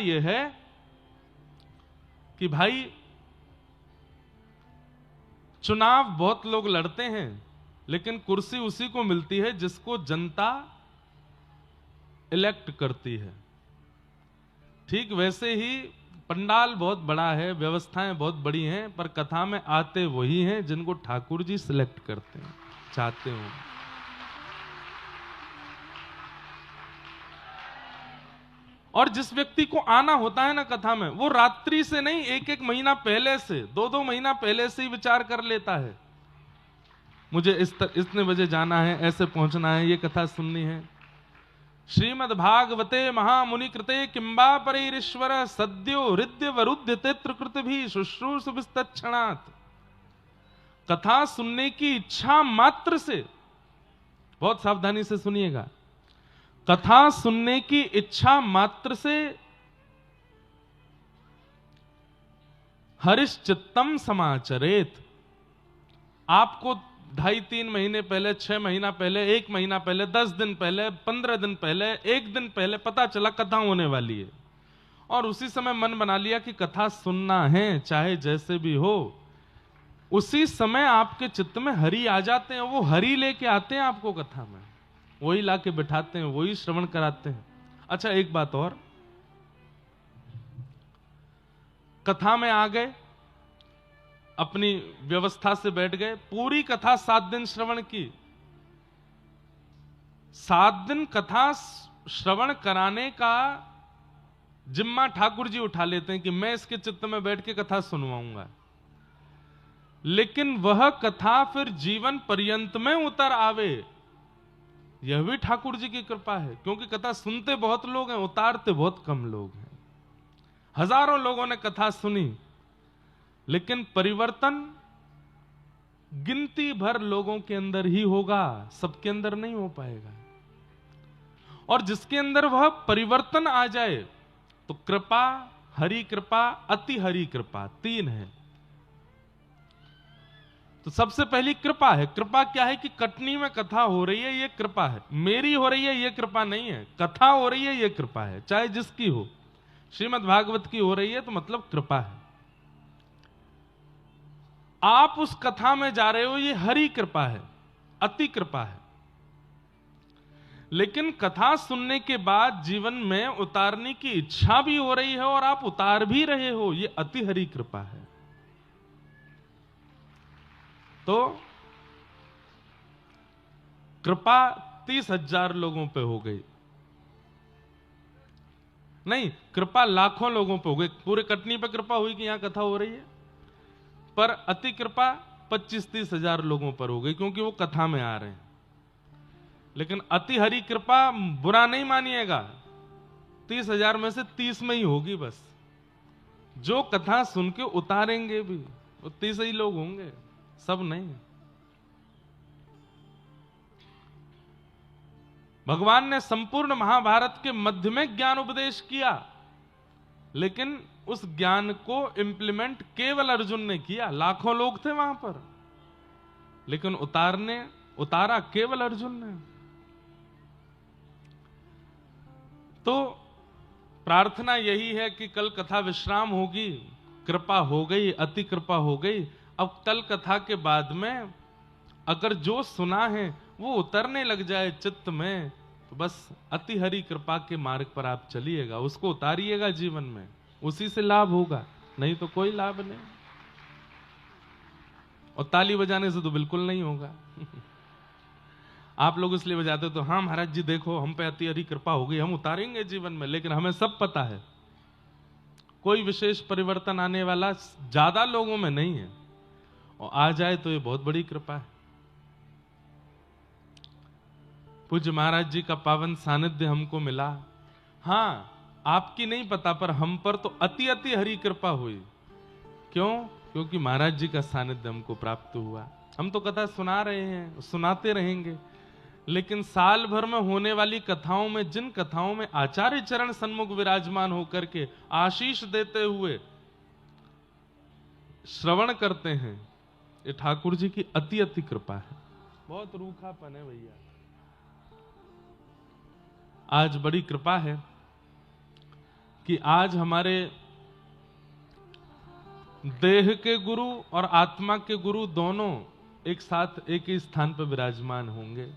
यह है कि भाई चुनाव बहुत लोग लड़ते हैं, लेकिन कुर्सी उसी को मिलती है जिसको जनता इलेक्ट करती है। ठीक वैसे ही पंडाल बहुत बड़ा है, व्यवस्थाएं बहुत बड़ी हैं, पर कथा में आते वही हैं जिनको ठाकुर जी सिलेक्ट करते हैं, चाहते हो। और जिस व्यक्ति को आना होता है ना कथा में, वो रात्रि से नहीं, एक एक महीना पहले से, दो दो महीना पहले से ही विचार कर लेता है, मुझे इतने बजे जाना है, ऐसे पहुंचना है, ये कथा सुननी है। श्रीमद् भागवते महामुनि कृते किंबा परिरीश्वर सद्यो हृदय वरुद्ध तित्रकृत भी शुश्रूष विस्तक्षणात्। कथा सुनने की इच्छा मात्र से, बहुत सावधानी से सुनिएगा, कथा सुनने की इच्छा मात्र से हरिश्चित्तम समाचरेत। आपको 2.5-3 महीने पहले, 6 महीना पहले, 1 महीना पहले, 10 दिन पहले, 15 दिन पहले, 1 दिन पहले पता चला कथा होने वाली है, और उसी समय मन बना लिया कि कथा सुनना है, चाहे जैसे भी हो। उसी समय आपके चित्त में हरि आ जाते हैं, वो हरि लेके आते हैं आपको कथा में, वही लाके बिठाते हैं, वही श्रवण कराते हैं। अच्छा, एक बात और, कथा में आ गए, अपनी व्यवस्था से बैठ गए, पूरी कथा 7 दिन श्रवण की। 7 दिन कथा श्रवण कराने का जिम्मा ठाकुर जी उठा लेते हैं कि मैं इसके चित्त में बैठ के कथा सुनवाऊंगा, लेकिन वह कथा फिर जीवन पर्यंत में उतर आवे, यह भी ठाकुर जी की कृपा है। क्योंकि कथा सुनते बहुत लोग हैं, उतारते बहुत कम लोग हैं। हजारों लोगों ने कथा सुनी, लेकिन परिवर्तन गिनती भर लोगों के अंदर ही होगा, सबके अंदर नहीं हो पाएगा। और जिसके अंदर वह परिवर्तन आ जाए, तो कृपा, हरि कृपा, अति हरि कृपा, 3 है। तो सबसे पहली कृपा है। कृपा क्या है कि कटनी में कथा हो रही है, ये कृपा है। मेरी हो रही है, ये कृपा नहीं है। कथा हो रही है, ये कृपा है, चाहे जिसकी हो। श्रीमद् भागवत की हो रही है तो मतलब कृपा है। आप उस कथा में जा रहे हो, ये हरि कृपा है, अति कृपा है। लेकिन कथा सुनने के बाद जीवन में उतारने की इच्छा भी हो रही है और आप उतार भी रहे हो, ये अति हरि कृपा है। तो कृपा 30,000 लोगों पे हो गई, नहीं, कृपा लाखों लोगों पे हो गई। पूरे कटनी पे कृपा हुई कि यहां कथा हो रही है, पर अति कृपा 25-30 हजार लोगों पर हो गई, क्योंकि वो कथा में आ रहे हैं। लेकिन अति हरि कृपा बुरा नहीं मानिएगा, 30,000 में से 30 में ही होगी बस। जो कथा सुन के उतारेंगे भी वो 30 ही लोग होंगे, सब नहीं। भगवान ने संपूर्ण महाभारत के मध्य में ज्ञान उपदेश किया, लेकिन उस ज्ञान को इंप्लीमेंट केवल अर्जुन ने किया। लाखों लोग थे वहां पर, लेकिन उतारा केवल अर्जुन ने। तो प्रार्थना यही है कि कल कथा विश्राम होगी, कृपा हो गई, अति कृपा हो गई। अब कल कथा के बाद में अगर जो सुना है वो उतरने लग जाए चित्त में, तो बस अति हरि कृपा के मार्ग पर आप चलिएगा, उसको उतारिएगा जीवन में, उसी से लाभ होगा, नहीं तो कोई लाभ नहीं। और ताली बजाने से तो बिल्कुल नहीं होगा। आप लोग इसलिए बजाते हो तो हाँ महाराज जी देखो हम पे अति हरि कृपा हो गई, हम उतारेंगे जीवन में, लेकिन हमें सब पता है कोई विशेष परिवर्तन आने वाला ज्यादा लोगों में नहीं है, और आ जाए तो ये बहुत बड़ी कृपा है। पूज्य महाराज जी का पावन सानिध्य हमको मिला। हाँ, आपकी नहीं पता, पर हम पर तो अति अति हरि कृपा हुई। क्यों? क्योंकि महाराज जी का सानिध्य हमको प्राप्त हुआ। हम तो कथा सुना रहे हैं, सुनाते रहेंगे, लेकिन साल भर में होने वाली कथाओं में, जिन कथाओं में आचार्य चरण सन्मुख विराजमान होकर के आशीष देते हुए श्रवण करते हैं, ये ठाकुर जी की अति अति कृपा है। बहुत रूखापन है भैया। आज बड़ी कृपा है कि आज हमारे देह के गुरु और आत्मा के गुरु दोनों एक साथ एक ही स्थान पर विराजमान होंगे।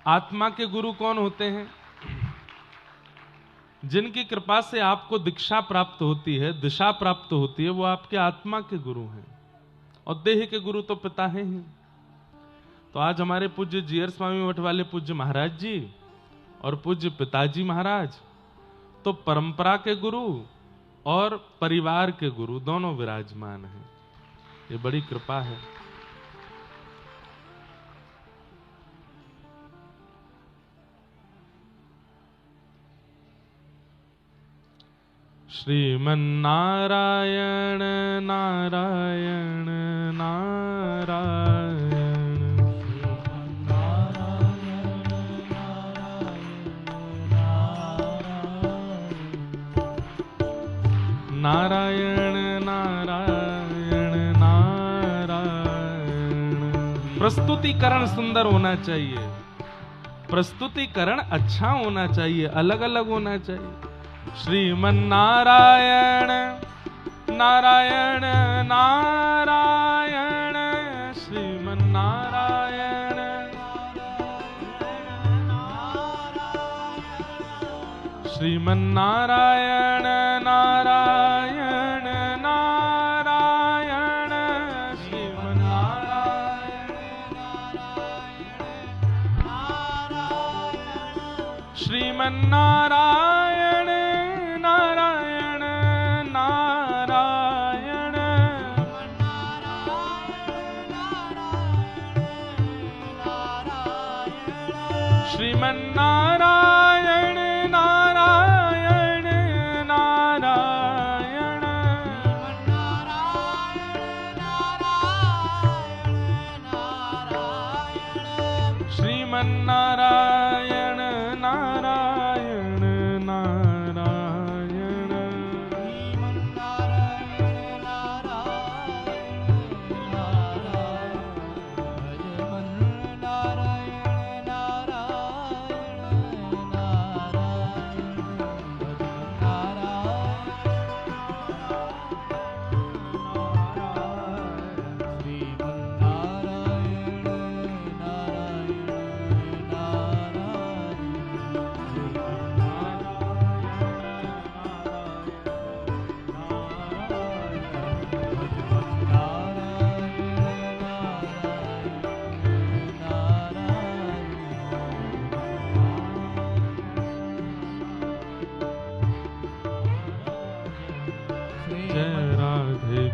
आत्मा के गुरु कौन होते हैं? जिनकी कृपा से आपको दीक्षा प्राप्त होती है, दिशा प्राप्त होती है, वो आपके आत्मा के गुरु हैं। और देह के गुरु तो पिता हैं ही। तो आज हमारे पूज्य जीयर स्वामी मठ वाले पूज्य महाराज जी और पूज्य पिताजी महाराज तो परंपरा के गुरु और परिवार के गुरु दोनों विराजमान हैं। ये बड़ी कृपा है। श्रीमन्नारायण नारायण नारायण, नारायण नारायण नारायण। प्रस्तुतिकरण सुंदर होना चाहिए, प्रस्तुतिकरण अच्छा होना चाहिए, अलग अलग होना चाहिए। श्रीमन्नारायण नारायण नारायण, श्रीमन्नारायण श्रीमन्नारायण नारायण नारायण, श्रीमन्नारायण श्रीमन्नारायण नारायण नारायण, श्रीमन्नारायण नारायण नारायण, श्रीमन्नारायण नारायण नारायण,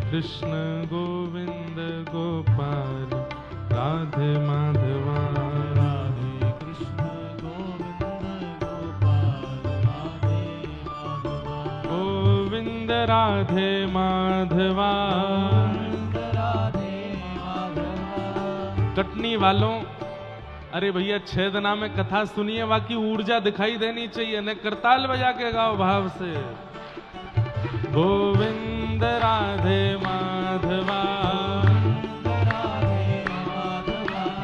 कृष्ण गोविंद गोपाल राधे माधवा, राधे कृष्ण गोविंद गोपाल राधे माधवा, गोविंद राधे माधवा, राधे माधवा। कटनी वालों, अरे भैया 6 दिना में कथा सुनिए, बाकी ऊर्जा दिखाई देनी चाहिए, न करताल बजा के गाओ भाव से। गोविंद राधे माधवा,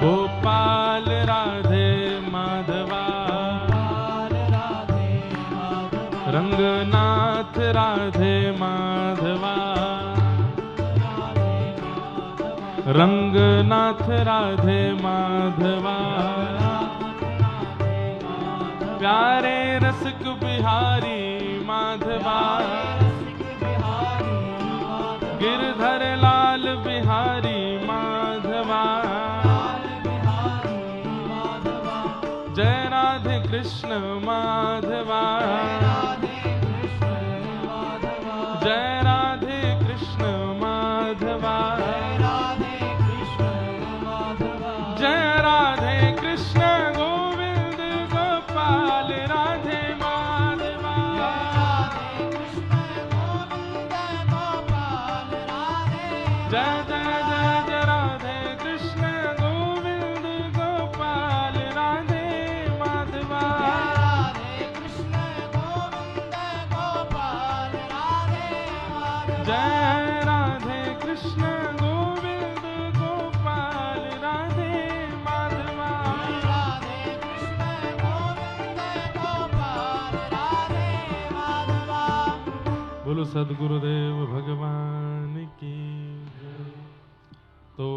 गोपाल राधे माधवा, रंगनाथ राधे माधवा, रंगनाथ राधे माधवा, प्यारे रसिक बिहारी माधवा, गिरधर लाल बिहारी माधवा, जय राधे कृष्ण माधवा, जय राधे कृष्ण माधवा, जय राधे कृष्ण गोविंद गोपाल राधे माधवा, जय जय जय जय राधे कृष्ण गोविंद गोपाल राधे माधवा, जय राधे कृष्ण गोविंद गोपाल राधे माधवा, बोलो सदगुरुदेव भगवान की जय। तो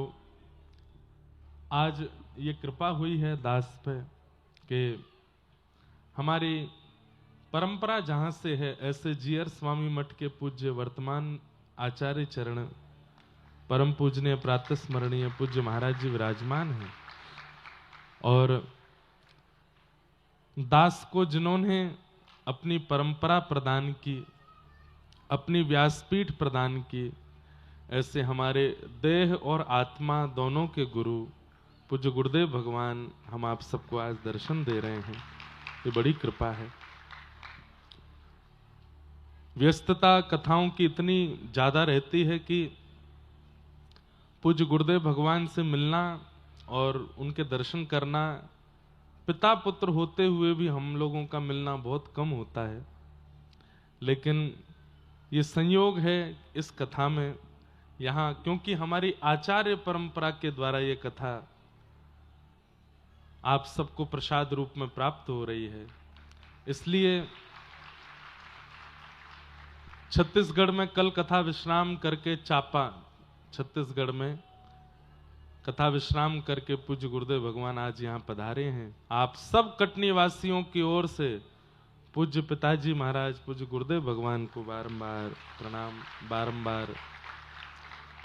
आज ये कृपा हुई है दास पे कि हमारी परंपरा जहां से है, ऐसे जीयर स्वामी मठ के पूज्य वर्तमान आचार्य चरण परम पूजनीय प्रातः स्मरणीय पूज्य महाराज जी विराजमान हैं। और दास को जिन्होंने अपनी परंपरा प्रदान की, अपनी व्यासपीठ प्रदान की, ऐसे हमारे देह और आत्मा दोनों के गुरु पूज्य गुरुदेव भगवान हम आप सबको आज दर्शन दे रहे हैं। ये बड़ी कृपा है। व्यस्तता कथाओं की इतनी ज्यादा रहती है कि पूज्य गुरुदेव भगवान से मिलना और उनके दर्शन करना, पिता पुत्र होते हुए भी हम लोगों का मिलना बहुत कम होता है। लेकिन ये संयोग है इस कथा में यहाँ, क्योंकि हमारी आचार्य परंपरा के द्वारा ये कथा आप सबको प्रसाद रूप में प्राप्त हो रही है। इसलिए छत्तीसगढ़ में कल कथा विश्राम करके, चापा छत्तीसगढ़ में कथा विश्राम करके पूज्य गुरुदेव भगवान आज यहाँ पधारे हैं। आप सब कटनी वासियों की ओर से पूज्य पिताजी महाराज पूज्य गुरुदेव भगवान को बारंबार प्रणाम, बारंबार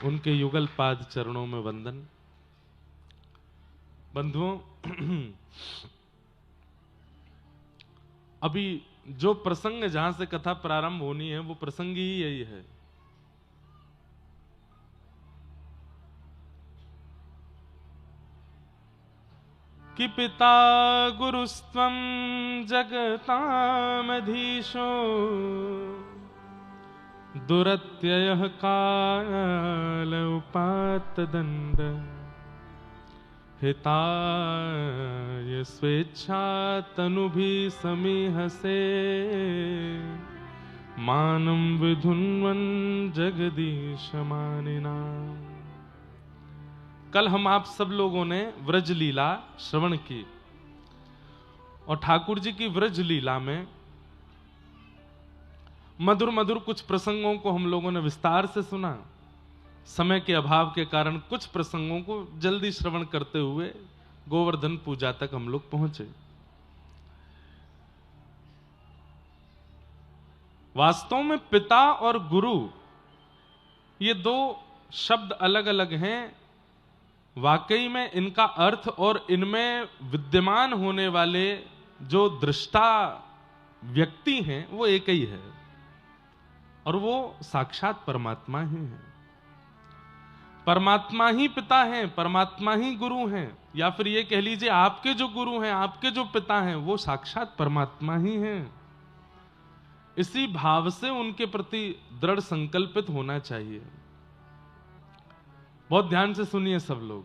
उनके युगल पाद चरणों में वंदन। बंधुओं, अभी जो प्रसंग जहां से कथा प्रारंभ होनी है वो प्रसंग ही यही है। कि पिता गुरुस्त्वं जगतामधीशो दुरत्ययः काल उपात्तदण्ड हिताय स्वेच्छा तनुभिः समीहसे मानं विधुन्वन् जगदीश मानिना। कल हम आप सब लोगों ने व्रज लीला श्रवण की और ठाकुर जी की व्रज लीला में मधुर मधुर कुछ प्रसंगों को हम लोगों ने विस्तार से सुना। समय के अभाव के कारण कुछ प्रसंगों को जल्दी श्रवण करते हुए गोवर्धन पूजा तक हम लोग पहुंचे। वास्तव में पिता और गुरु ये दो शब्द अलग अलग हैं। वाकई में इनका अर्थ और इनमें विद्यमान होने वाले जो दृष्टा व्यक्ति हैं वो एक ही है, और वो साक्षात परमात्मा ही है। परमात्मा ही पिता हैं, परमात्मा ही गुरु हैं, या फिर ये कह लीजिए आपके जो गुरु हैं, आपके जो पिता हैं वो साक्षात परमात्मा ही हैं। इसी भाव से उनके प्रति दृढ़ संकल्पित होना चाहिए। बहुत ध्यान से सुनिए सब लोग।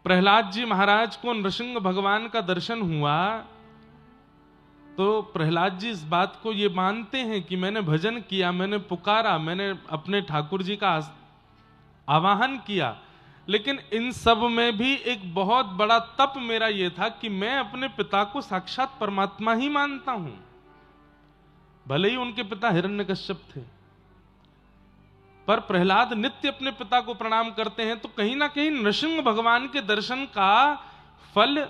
प्रहलाद जी महाराज को नृसिंह भगवान का दर्शन हुआ तो प्रहलाद जी इस बात को ये मानते हैं कि मैंने भजन किया, मैंने पुकारा, मैंने अपने ठाकुर जी का आवाहन किया, लेकिन इन सब में भी एक बहुत बड़ा तप मेरा ये था कि मैं अपने पिता को साक्षात परमात्मा ही मानता हूं। भले ही उनके पिता हिरण्यकश्यप थे, पर प्रहलाद नित्य अपने पिता को प्रणाम करते हैं। तो कहीं ना कहीं नृसिंह भगवान के दर्शन का फल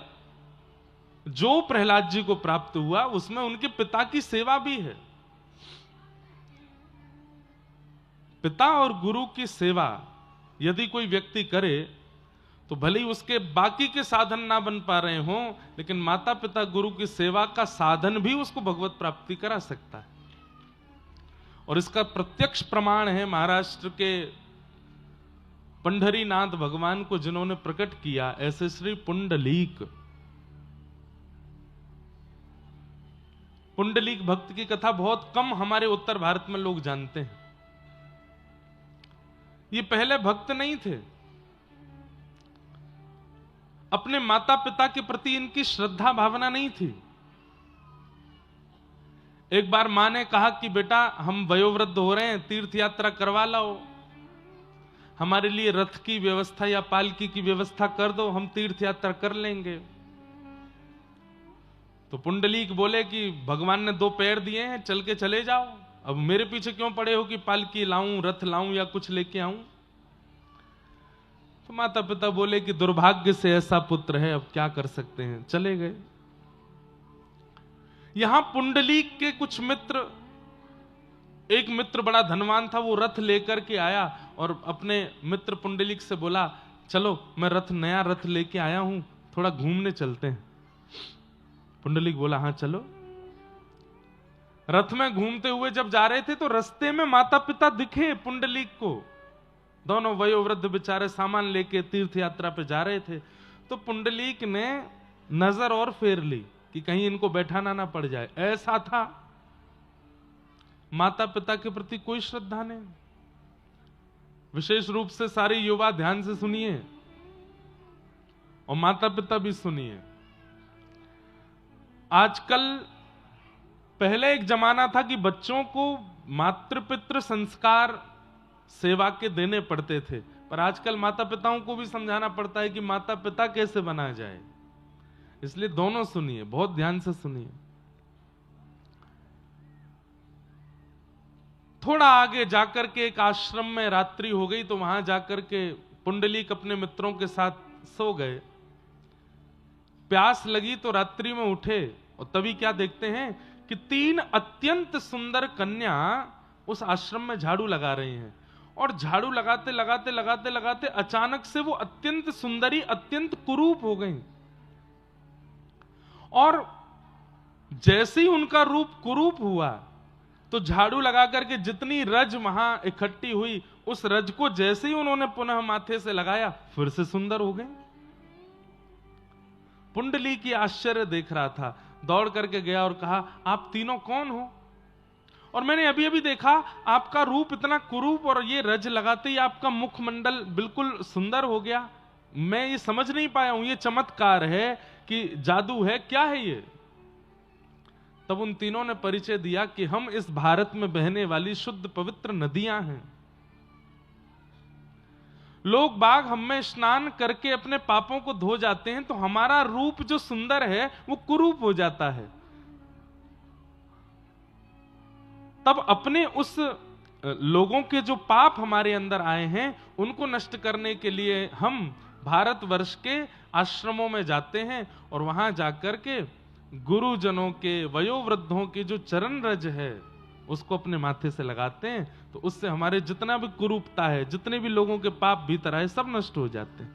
जो प्रहलाद जी को प्राप्त हुआ उसमें उनके पिता की सेवा भी है। पिता और गुरु की सेवा यदि कोई व्यक्ति करे तो भले ही उसके बाकी के साधन ना बन पा रहे हों, लेकिन माता पिता गुरु की सेवा का साधन भी उसको भगवत प्राप्ति करा सकता है। और इसका प्रत्यक्ष प्रमाण है महाराष्ट्र के पंढरीनाथ भगवान को जिन्होंने प्रकट किया, ऐसे श्री पुंडलीक। पुंडलीक भक्त की कथा बहुत कम हमारे उत्तर भारत में लोग जानते हैं। ये पहले भक्त नहीं थे। अपने माता पिता के प्रति इनकी श्रद्धा भावना नहीं थी। एक बार मां ने कहा कि बेटा हम वयोवृद्ध हो रहे हैं, तीर्थ यात्रा करवा लाओ, हमारे लिए रथ की व्यवस्था या पालकी की व्यवस्था कर दो, हम तीर्थ यात्रा कर लेंगे। तो पुंडलीक बोले कि भगवान ने 2 पैर दिए हैं, चल के चले जाओ, अब मेरे पीछे क्यों पड़े हो कि पालकी लाऊं, रथ लाऊं या कुछ लेके आऊं। तो माता पिता बोले कि दुर्भाग्य से ऐसा पुत्र है, अब क्या कर सकते हैं, चले गए। यहां पुंडलीक के कुछ मित्र, एक मित्र बड़ा धनवान था, वो रथ लेकर के आया और अपने मित्र पुंडलीक से बोला, चलो मैं नया रथ लेके आया हूं, थोड़ा घूमने चलते हैं। पुंडलीक बोला, हाँ चलो। रथ में घूमते हुए जब जा रहे थे तो रास्ते में माता पिता दिखे पुंडलीक को। दोनों वयोवृद्ध बेचारे सामान लेके तीर्थ यात्रा पे जा रहे थे। तो पुंडलीक ने नजर और फेर ली कि कहीं इनको बैठाना ना पड़ जाए। ऐसा था, माता पिता के प्रति कोई श्रद्धा नहीं। विशेष रूप से सारे युवा ध्यान से सुनिए और माता पिता भी सुनिए। आजकल, पहले एक जमाना था कि बच्चों को मातृ पितृ संस्कार सेवा के देने पड़ते थे, पर आजकल माता पिताओं को भी समझाना पड़ता है कि माता पिता कैसे बना जाए। इसलिए दोनों सुनिए, बहुत ध्यान से सुनिए। थोड़ा आगे जाकर के एक आश्रम में रात्रि हो गई, तो वहां जाकर के पुंडलीक अपने मित्रों के साथ सो गए। प्यास लगी तो रात्रि में उठे और तभी क्या देखते हैं कि 3 अत्यंत सुंदर कन्या उस आश्रम में झाड़ू लगा रही हैं। और झाड़ू लगाते लगाते लगाते लगाते अचानक से वो अत्यंत सुंदरी, अत्यंत कुरूप हो गई। और जैसे ही उनका रूप कुरूप हुआ तो झाड़ू लगा करके जितनी रज वहां इकट्ठी हुई, उस रज को जैसे ही उन्होंने पुनः माथे से लगाया, फिर से सुंदर हो गए। पुंडलीक की आश्चर्य देख रहा था, दौड़ करके गया और कहा, आप तीनों कौन हो? और मैंने अभी अभी देखा आपका रूप इतना कुरूप और ये रज लगाते ही आपका मुखमंडल बिल्कुल सुंदर हो गया। मैं ये समझ नहीं पाया हूं, ये चमत्कार है कि जादू है, क्या है ये? तब उन तीनों ने परिचय दिया कि हम इस भारत में बहने वाली शुद्ध पवित्र नदियां हैं। लोग बाग हम में स्नान करके अपने पापों को धो जाते हैं, तो हमारा रूप जो सुंदर है वो कुरूप हो जाता है। तब अपने उस लोगों के जो पाप हमारे अंदर आए हैं उनको नष्ट करने के लिए हम भारतवर्ष के आश्रमों में जाते हैं और वहां जाकर के गुरुजनों के, वयोवृद्धों के जो चरण रज है उसको अपने माथे से लगाते हैं, तो उससे हमारे जितना भी कुरूपता है, जितने भी लोगों के पाप भीतर आए, सब नष्ट हो जाते हैं।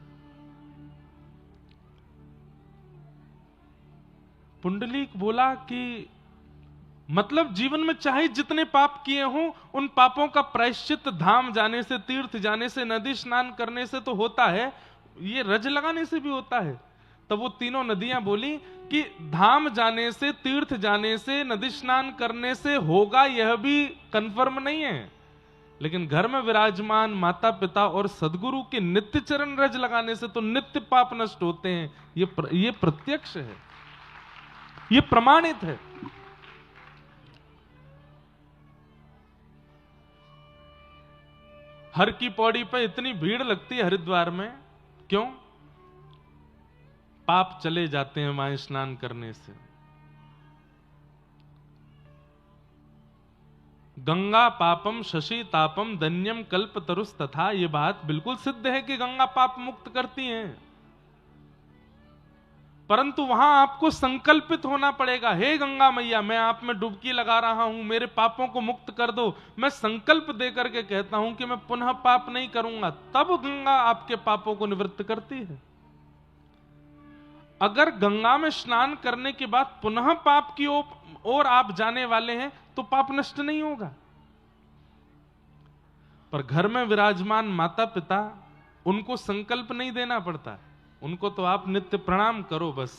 पुंडलीक बोला कि मतलब जीवन में चाहे जितने पाप किए हों, उन पापों का प्रायश्चित धाम जाने से, तीर्थ जाने से, नदी स्नान करने से तो होता है, ये रज लगाने से भी होता है। तब वो तीनों नदियां बोली कि धाम जाने से, तीर्थ जाने से, नदी स्नान करने से होगा, यह भी कंफर्म नहीं है, लेकिन घर में विराजमान माता पिता और सदगुरु के नित्य चरण रज लगाने से तो नित्य पाप नष्ट होते हैं। ये प्रत्यक्ष है, ये प्रमाणित है। हर की पौड़ी पे इतनी भीड़ लगती है हरिद्वार में, क्यों? पाप चले जाते हैं वहां स्नान करने से। गंगा पापम शशि तापम धन्यम कल्प तरुस तथा, ये बात बिल्कुल सिद्ध है कि गंगा पाप मुक्त करती हैं, परंतु वहां आपको संकल्पित होना पड़ेगा। हे गंगा मैया, मैं आप में डुबकी लगा रहा हूं, मेरे पापों को मुक्त कर दो। मैं संकल्प देकर के कहता हूं कि मैं पुनः पाप नहीं करूंगा, तब गंगा आपके पापों को निवृत्त करती है। अगर गंगा में स्नान करने के बाद पुनः पाप की ओर आप जाने वाले हैं तो पाप नष्ट नहीं होगा। पर घर में विराजमान माता पिता, उनको संकल्प नहीं देना पड़ता, उनको तो आप नित्य प्रणाम करो, बस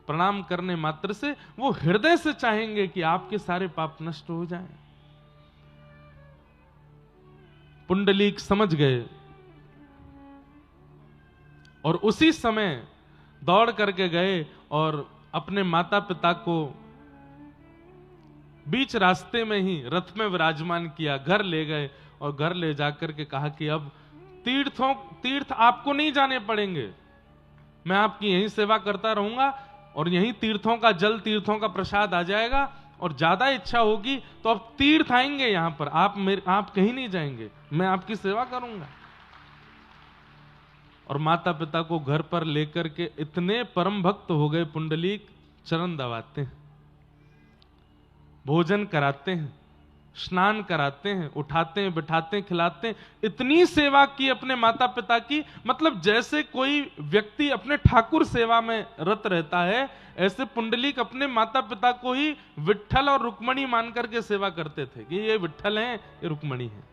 प्रणाम करने मात्र से वो हृदय से चाहेंगे कि आपके सारे पाप नष्ट हो जाएं। पुंडलीक समझ गए और उसी समय दौड़ करके गए और अपने माता पिता को बीच रास्ते में ही रथ में विराजमान किया, घर ले गए और घर ले जाकर के कहा कि अब तीर्थ आपको नहीं जाने पड़ेंगे, मैं आपकी यही सेवा करता रहूंगा, और यहीं तीर्थों का जल, तीर्थों का प्रसाद आ जाएगा। और ज्यादा इच्छा होगी तो अब तीर्थ आएंगे यहां पर, आप कहीं नहीं जाएंगे, मैं आपकी सेवा करूंगा। और माता पिता को घर पर लेकर के इतने परम भक्त हो गए पुंडलीक, चरण दबाते हैं, भोजन कराते हैं, स्नान कराते हैं, उठाते हैं, बिठाते हैं, खिलाते हैं। इतनी सेवा की अपने माता पिता की, मतलब जैसे कोई व्यक्ति अपने ठाकुर सेवा में रत रहता है, ऐसे पुंडलीक अपने माता पिता को ही विट्ठल और रुक्मणी मान करके सेवा करते थे कि ये विट्ठल हैं, ये रुक्मणी हैं।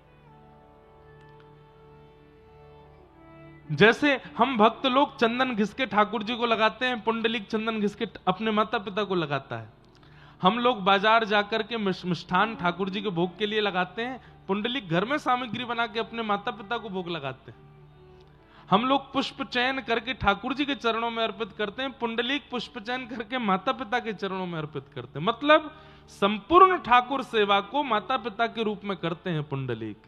जैसे हम भक्त लोग चंदन घिस के ठाकुर जी को लगाते हैं, पुंडलीक चंदन घिस के अपने माता पिता को लगाता है। हम लोग बाजार जाकर के मिष्ठान ठाकुर जी के भोग के लिए लगाते हैं, पुंडलीक घर में सामग्री बना के अपने माता पिता को भोग लगाते हैं। हम लोग पुष्प चयन करके ठाकुर जी के चरणों में अर्पित करते हैं, पुंडलीक पुष्प चयन करके माता पिता के चरणों में अर्पित करते हैं। मतलब संपूर्ण ठाकुर सेवा को माता पिता के रूप में करते हैं पुंडलीक।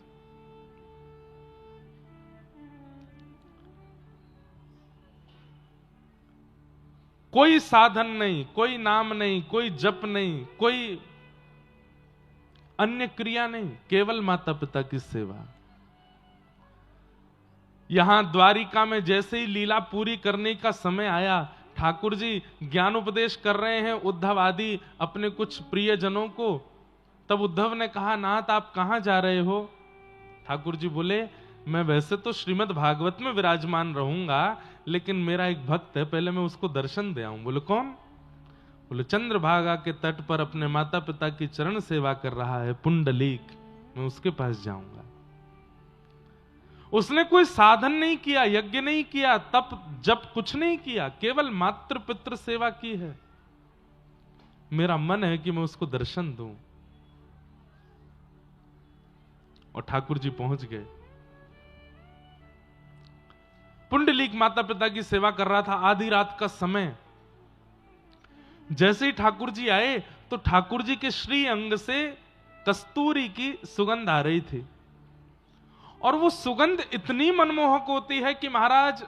कोई साधन नहीं, कोई नाम नहीं, कोई जप नहीं, कोई अन्य क्रिया नहीं, केवल माता पिता की सेवा। यहां द्वारिका में जैसे ही लीला पूरी करने का समय आया, ठाकुर जी ज्ञान उपदेश कर रहे हैं उद्धव आदि अपने कुछ प्रियजनों को। तब उद्धव ने कहा, नाथ आप कहां जा रहे हो? ठाकुर जी बोले, मैं वैसे तो श्रीमद् भागवत में विराजमान रहूंगा, लेकिन मेरा एक भक्त है, पहले मैं उसको दर्शन दे आऊं। बोले कौन? बोले चंद्रभागा के तट पर अपने माता पिता की चरण सेवा कर रहा है पुंडलीक, मैं उसके पास जाऊंगा। उसने कोई साधन नहीं किया, यज्ञ नहीं किया, तप जप कुछ नहीं किया, केवल मातृ पितृ सेवा की है। मेरा मन है कि मैं उसको दर्शन दूं। और ठाकुर जी पहुंच गए। पुंडलीक माता पिता की सेवा कर रहा था, आधी रात का समय। जैसे ही ठाकुर जी आए तो ठाकुर जी के श्री अंग से कस्तूरी की सुगंध आ रही थी। और वो सुगंध इतनी मनमोहक होती है कि महाराज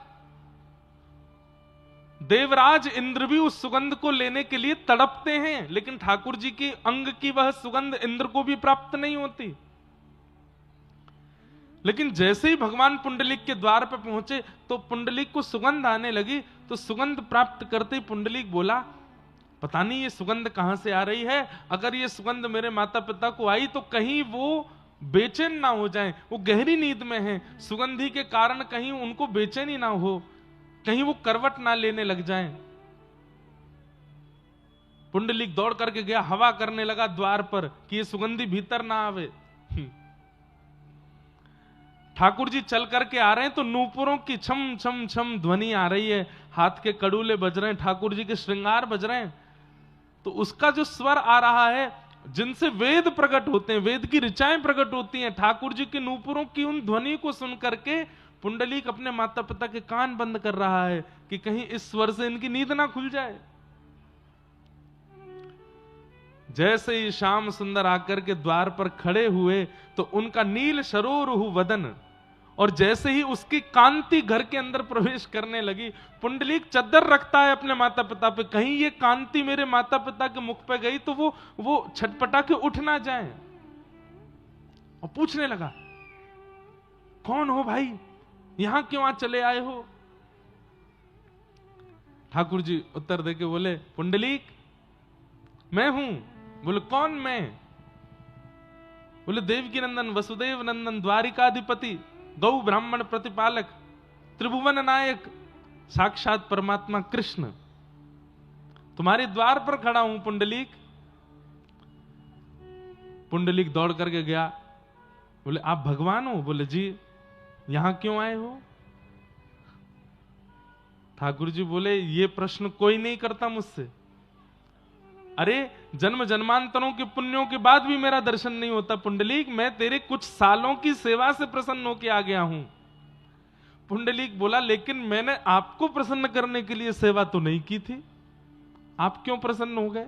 देवराज इंद्र भी उस सुगंध को लेने के लिए तड़पते हैं, लेकिन ठाकुर जी की अंग की वह सुगंध इंद्र को भी प्राप्त नहीं होती। लेकिन जैसे ही भगवान पुंडलीक के द्वार पर पहुंचे तो पुंडलीक को सुगंध आने लगी। तो सुगंध प्राप्त करते ही पुंडलीक बोला, पता नहीं ये सुगंध कहां से आ रही है, अगर ये सुगंध मेरे माता पिता को आई तो कहीं वो बेचैन ना हो जाएं, वो गहरी नींद में हैं, सुगंधी के कारण कहीं उनको बेचैनी ना हो, कहीं वो करवट ना लेने लग जाएं। पुंडलीक दौड़ करके गया, हवा करने लगा द्वार पर कि ये सुगंधी भीतर ना आवे। ठाकुर जी चल करके आ रहे हैं तो नूपुरों की छम छम छम ध्वनि आ रही है, हाथ के कड़ूले बज रहे हैं, ठाकुर जी के श्रृंगार बज रहे हैं। तो उसका जो स्वर आ रहा है, जिनसे वेद प्रकट होते हैं, वेद की ऋचाएं प्रकट होती हैं, ठाकुर जी के नूपुरों की उन ध्वनि को सुन करके पुंडलीक अपने माता पिता के कान बंद कर रहा है कि कहीं इस स्वर से इनकी नींद ना खुल जाए। जैसे ही श्याम सुंदर आकर के द्वार पर खड़े हुए तो उनका नील सरोरुह वदन, और जैसे ही उसकी कांति घर के अंदर प्रवेश करने लगी, पुंडलीक चद्दर रखता है अपने माता पिता पे, कहीं ये कांति मेरे माता पिता के मुख पे गई तो वो छटपटा के उठ ना जाए। और पूछने लगा, कौन हो भाई, यहां क्यों आज चले आए हो? ठाकुर जी उत्तर देके बोले, पुंडलीक मैं हूं। बोले कौन मैं? बोले देवकी नंदन, वसुदेव नंदन, द्वारिकाधिपति, गौ ब्राह्मण प्रतिपालक, त्रिभुवन नायक, साक्षात परमात्मा कृष्ण, तुम्हारे द्वार पर खड़ा हूं पुंडलीक। पुंडलीक दौड़ करके गया। बोले आप भगवान हो? बोले जी। यहां क्यों आए हो? ठाकुर जी बोले, ये प्रश्न कोई नहीं करता मुझसे। अरे जन्म जन्मांतरों के पुण्यों के बाद भी मेरा दर्शन नहीं होता पुंडलीक, मैं तेरे कुछ सालों की सेवा से प्रसन्न होकर आ गया हूं। पुंडलीक बोला, लेकिन मैंने आपको प्रसन्न करने के लिए सेवा तो नहीं की थी, आप क्यों प्रसन्न हो गए?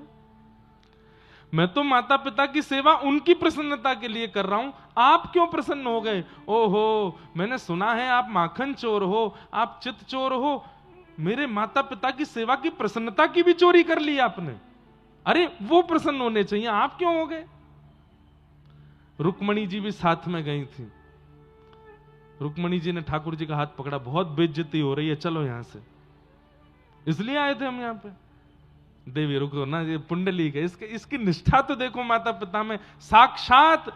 मैं तो माता पिता की सेवा उनकी प्रसन्नता के लिए कर रहा हूं, आप क्यों प्रसन्न हो गए? ओहो, मैंने सुना है आप माखन चोर हो, आप चित चोर हो, मेरे माता पिता की सेवा की प्रसन्नता की भी चोरी कर ली आपने। अरे वो प्रसन्न होने चाहिए, आप क्यों हो गए? रुक्मणी जी भी साथ में गई थी। रुक्मणी जी ने ठाकुर जी का हाथ पकड़ा, बहुत बेइज्जती हो रही है, चलो यहां से, इसलिए आए थे हम यहां पे। देवी रुको ना, ये पुंडलीक है, इसकी निष्ठा तो देखो माता पिता में। साक्षात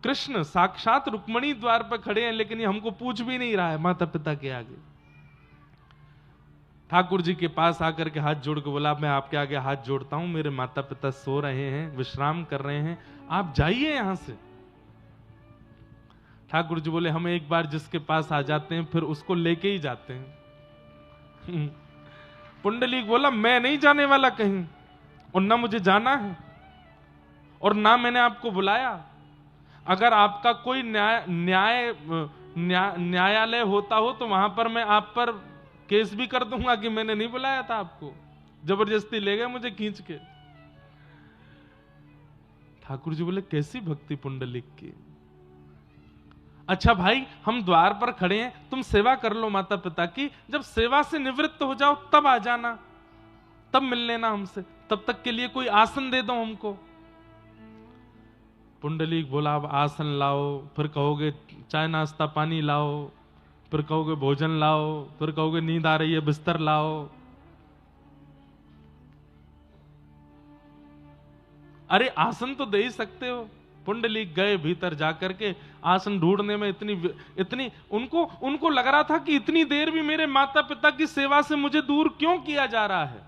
कृष्ण, साक्षात रुक्मणी द्वार पर खड़े हैं, लेकिन ये हमको पूछ भी नहीं रहा है माता पिता के आगे। ठाकुर जी के पास आकर के हाथ जोड़ के बोला, मैं आपके आगे हाथ जोड़ता हूं, मेरे माता पिता सो रहे हैं, विश्राम कर रहे हैं, आप जाइए यहां से। ठाकुर जी बोले, हम एक बार जिसके पास आ जाते हैं फिर उसको लेके ही जाते हैं। पुंडलीक बोला, मैं नहीं जाने वाला कहीं, और ना मुझे जाना है, और ना मैंने आपको बुलाया। अगर आपका कोई न्यायालय होता हो तो वहां पर मैं आप पर केस भी कर दूंगा कि मैंने नहीं बुलाया था आपको, जबरदस्ती ले गए मुझे खींच के। ठाकुर जी बोले, कैसी भक्ति पुंडलिक की। अच्छा भाई, हम द्वार पर खड़े हैं, तुम सेवा कर लो माता पिता की, जब सेवा से निवृत्त हो जाओ तब आ जाना, तब मिल लेना हमसे, तब तक के लिए कोई आसन दे दो हमको। पुंडलीक बोला, अब आसन लाओ, फिर कहोगे चाय नाश्ता पानी लाओ, फिर कहोगे भोजन लाओ, फिर कहोगे नींद आ रही है बिस्तर लाओ। अरे आसन तो दे ही सकते हो। पुंडलीक गए भीतर जाकर के, आसन ढूंढने में इतनी उनको लग रहा था कि इतनी देर भी मेरे माता पिता की सेवा से मुझे दूर क्यों किया जा रहा है।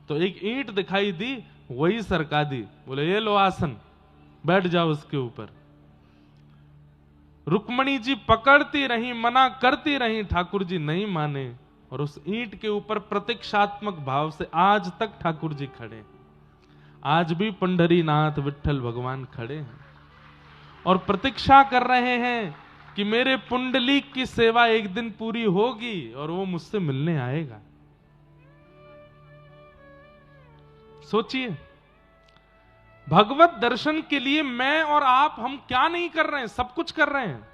तो एक ईंट दिखाई दी, वही सरका दी, बोले ये लो आसन, बैठ जाओ उसके ऊपर। रुक्मणी जी पकड़ती रही, मना करती रही, ठाकुर जी नहीं माने, और उस ईंट के ऊपर प्रतीक्षात्मक भाव से आज तक ठाकुर जी खड़े। आज भी पंढरीनाथ विठल भगवान खड़े हैं और प्रतीक्षा कर रहे हैं कि मेरे पुंडलीक की सेवा एक दिन पूरी होगी और वो मुझसे मिलने आएगा। सोचिए, भगवत दर्शन के लिए मैं और आप, हम क्या नहीं कर रहे हैं, सब कुछ कर रहे हैं।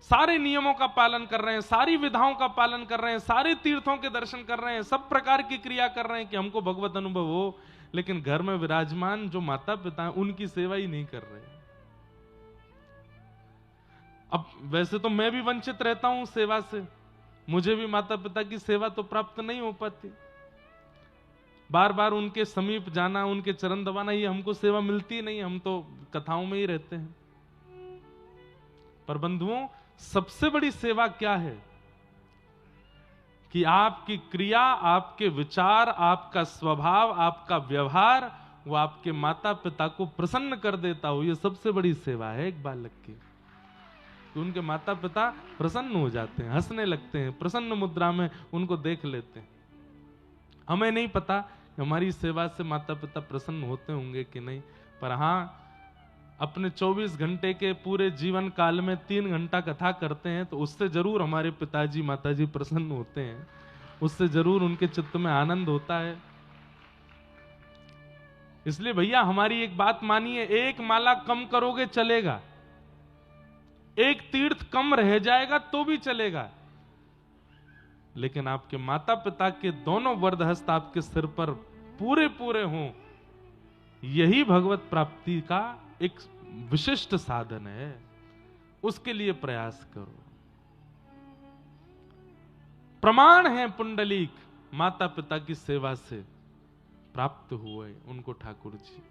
सारे नियमों का पालन कर रहे हैं, सारी विधाओं का पालन कर रहे हैं, सारे तीर्थों के दर्शन कर रहे हैं, सब प्रकार की क्रिया कर रहे हैं कि हमको भगवत अनुभव हो, लेकिन घर में विराजमान जो माता पिता हैं उनकी सेवा ही नहीं कर रहे। अब वैसे तो मैं भी वंचित रहता हूं सेवा से, मुझे भी माता पिता की सेवा तो प्राप्त नहीं हो पाती। बार बार उनके समीप जाना, उनके चरण दबाना, ये हमको सेवा मिलती नहीं, हम तो कथाओं में ही रहते हैं। पर बंधुओं, सबसे बड़ी सेवा क्या है कि आपकी क्रिया, आपके विचार, आपका स्वभाव, आपका व्यवहार वो आपके माता पिता को प्रसन्न कर देता हो। ये सबसे बड़ी सेवा है एक बालक की, कि उनके माता पिता प्रसन्न हो जाते हैं, हंसने लगते हैं, प्रसन्न मुद्रा में उनको देख लेते हैं। हमें नहीं पता कि हमारी सेवा से माता पिता प्रसन्न होते होंगे कि नहीं, पर हाँ, अपने 24 घंटे के पूरे जीवन काल में 3 घंटा कथा करते हैं तो उससे जरूर हमारे पिताजी माताजी प्रसन्न होते हैं, उससे जरूर उनके चित्त में आनंद होता है। इसलिए भैया हमारी एक बात मानिए, एक माला कम करोगे चलेगा, एक तीर्थ कम रह जाएगा तो भी चलेगा, लेकिन आपके माता पिता के दोनों वरदहस्त आपके सिर पर पूरे पूरे हों, यही भगवत प्राप्ति का एक विशिष्ट साधन है। उसके लिए प्रयास करो। प्रमाण है पुंडलीक माता पिता की सेवा से प्राप्त हुए उनको ठाकुर जी।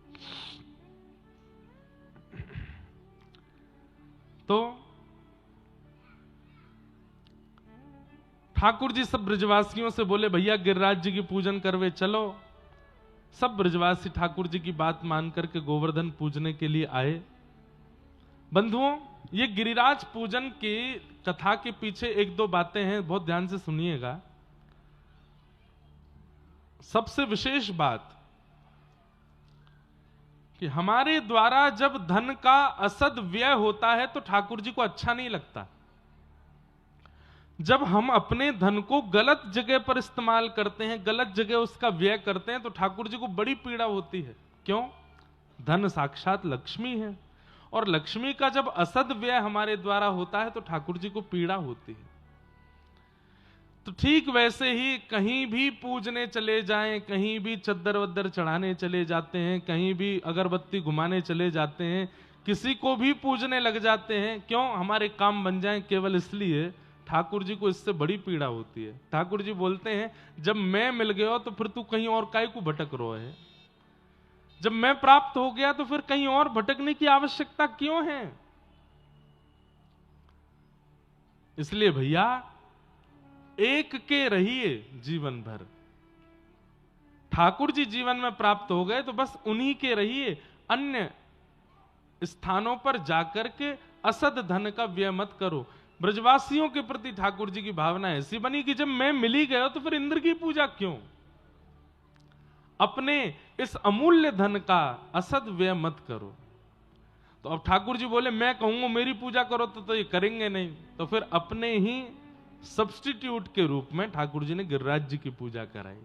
तो ठाकुर जी सब ब्रजवासियों से बोले, भैया गिरिराज जी की पूजन करवे चलो। सब ब्रजवासी ठाकुर जी की बात मान करके गोवर्धन पूजने के लिए आए। बंधुओं, ये गिरिराज पूजन की कथा के पीछे एक दो बातें हैं, बहुत ध्यान से सुनिएगा। सबसे विशेष बात कि हमारे द्वारा जब धन का असद व्यय होता है तो ठाकुर जी को अच्छा नहीं लगता। जब हम अपने धन को गलत जगह पर इस्तेमाल करते हैं, गलत जगह उसका व्यय करते हैं, तो ठाकुर जी को बड़ी पीड़ा होती है। क्यों? धन साक्षात लक्ष्मी है, और लक्ष्मी का जब असद व्यय हमारे द्वारा होता है तो ठाकुर जी को पीड़ा होती है। तो ठीक वैसे ही कहीं भी पूजने चले जाएं, कहीं भी चद्दर वद्दर चढ़ाने चले जाते हैं, कहीं भी अगरबत्ती घुमाने चले जाते हैं, किसी को भी पूजने लग जाते हैं, क्यों? हमारे काम बन जाएं, केवल इसलिए। ठाकुर जी को इससे बड़ी पीड़ा होती है। ठाकुर जी बोलते हैं, जब मैं मिल गया तो फिर तू कहीं और काहे को भटक रहा है? जब मैं प्राप्त हो गया तो फिर कहीं और भटकने की आवश्यकता क्यों है? इसलिए भैया एक के रहिए जीवन भर। ठाकुर जी जीवन में प्राप्त हो गए तो बस उन्हीं के रहिए, अन्य स्थानों पर जाकर के असद धन का व्यय मत करो। ब्रजवासियों के प्रति ठाकुर जी की भावना ऐसी बनी कि जब मैं मिल ही गया तो फिर इंद्र की पूजा क्यों? अपने इस अमूल्य धन का असद व्यय मत करो। तो अब ठाकुर जी बोले, मैं कहूंगा मेरी पूजा करो तो ये करेंगे नहीं, तो फिर अपने ही सब्स्टिट्यूट के रूप में ठाकुर जी ने गिरिराज जी की पूजा कराई।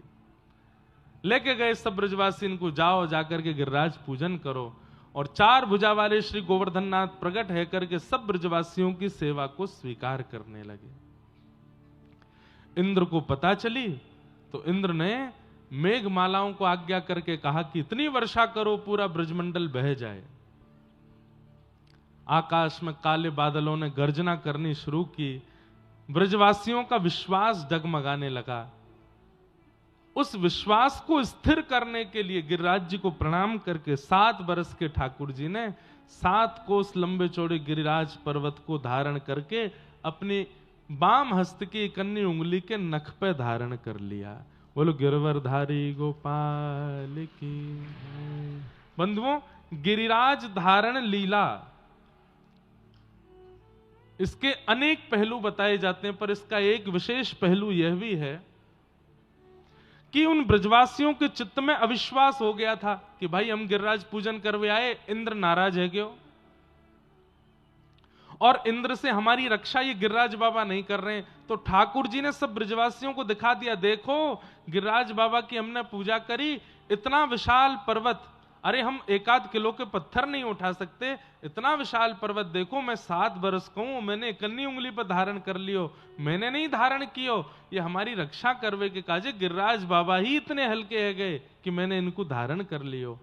लेके गए सब ब्रजवासी, इनको जाओ जाकर के गिरिराज पूजन करो। और 4 भुजा वाले श्री गोवर्धन नाथ प्रकट है करके सब ब्रजवासियों की सेवा को स्वीकार करने लगे। इंद्र को पता चली तो इंद्र ने मेघमालाओं को आज्ञा करके कहा कि इतनी वर्षा करो पूरा ब्रजमंडल बह जाए। आकाश में काले बादलों ने गर्जना करनी शुरू की। ब्रजवासियों का विश्वास डगमगाने लगा। उस विश्वास को स्थिर करने के लिए गिरिराज जी को प्रणाम करके 7 बरस के ठाकुर जी ने 7 कोस लंबे चौड़े गिरिराज पर्वत को धारण करके अपनी बाम हस्त की कन्नी उंगली के नख पे धारण कर लिया। बोलो गिरवरधारी गोपाल की। बंधुओं, गिरिराज धारण लीला, इसके अनेक पहलू बताए जाते हैं, पर इसका एक विशेष पहलू यह भी है कि उन ब्रजवासियों के चित्त में अविश्वास हो गया था कि भाई हम गिरिराज पूजन करवे आए, इंद्र नाराज है क्यों? और इंद्र से हमारी रक्षा ये गिरिराज बाबा नहीं कर रहे हैं। तो ठाकुर जी ने सब ब्रजवासियों को दिखा दिया, देखो गिरिराज बाबा की हमने पूजा करी, इतना विशाल पर्वत, अरे हम 1-8 किलो के पत्थर नहीं उठा सकते, इतना विशाल पर्वत देखो, मैं 7 बरस का हूं, मैंने कन्नी उंगली पर धारण कर लियो, मैंने नहीं धारण कियो, ये हमारी रक्षा करवे के काजे गिरिराज बाबा ही इतने हल्के है गए कि मैंने इनको धारण कर लियो।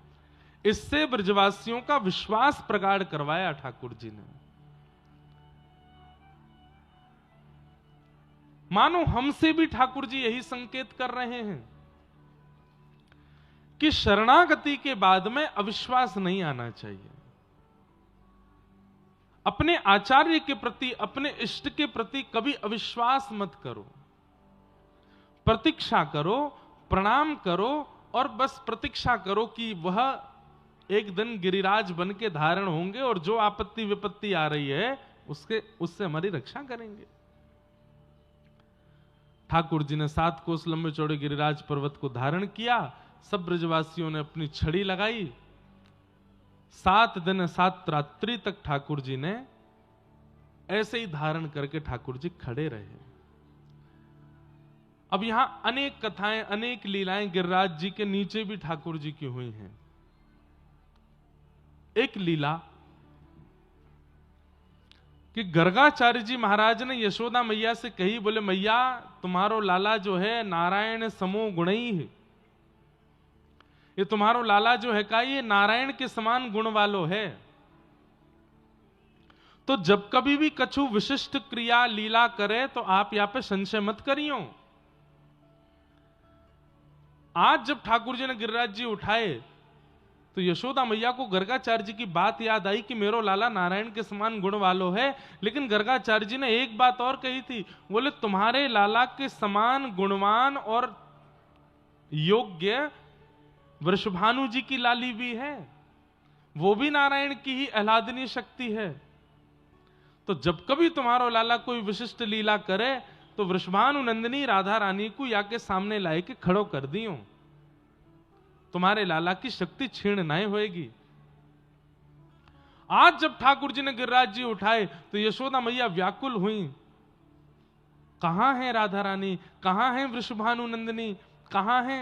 इससे ब्रजवासियों का विश्वास प्रगाढ़ करवाया ठाकुर जी ने। मानो हमसे भी ठाकुर जी यही संकेत कर रहे हैं कि शरणागति के बाद में अविश्वास नहीं आना चाहिए। अपने आचार्य के प्रति, अपने इष्ट के प्रति कभी अविश्वास मत करो। प्रतीक्षा करो, प्रणाम करो और बस प्रतीक्षा करो कि वह एक दिन गिरिराज बन के धारण होंगे और जो आपत्ति विपत्ति आ रही है उससे हमारी रक्षा करेंगे। ठाकुर जी ने 7 कोस लंबे चौड़े गिरिराज पर्वत को धारण किया। सब ब्रजवासियों ने अपनी छड़ी लगाई। 7 दिन 7 रात्रि तक ठाकुर जी ने ऐसे ही धारण करके ठाकुर जी खड़े रहे। अब यहां अनेक कथाएं, अनेक लीलाएं गिरिराज जी के नीचे भी ठाकुर जी की हुई हैं। एक लीला कि गर्गाचार्य जी महाराज ने यशोदा मैया से कही, बोले मैया तुम्हारो लाला जो है नारायण समो गुणई है, ये तुम्हारो लाला जो है का ये नारायण के समान गुण वालो है। तो जब कभी भी कछु विशिष्ट क्रिया लीला करे तो आप यहां पे संशय मत करियो। आज जब ठाकुर जी ने गिरिराज जी उठाए तो यशोदा मैया को गर्गाचार्य जी की बात याद आई कि मेरो लाला नारायण के समान गुण वालो है। लेकिन गर्गाचार्य जी ने एक बात और कही थी, बोले तुम्हारे लाला के समान गुणवान और योग्य वृषभानु जी की लाली भी है, वो भी नारायण की ही आह्लादनीय शक्ति है। तो जब कभी तुम्हारो लाला कोई विशिष्ट लीला करे तो वृषभानु नंदिनी राधा रानी को या के सामने लाए के खड़ो कर दियो, तुम्हारे लाला की शक्ति क्षीण नहीं होएगी। आज जब ठाकुर जी ने गिरिराज जी उठाए तो यशोदा मैया व्याकुल हुई, कहां है राधा रानी, कहां है वृषभानु नंदिनी, कहां है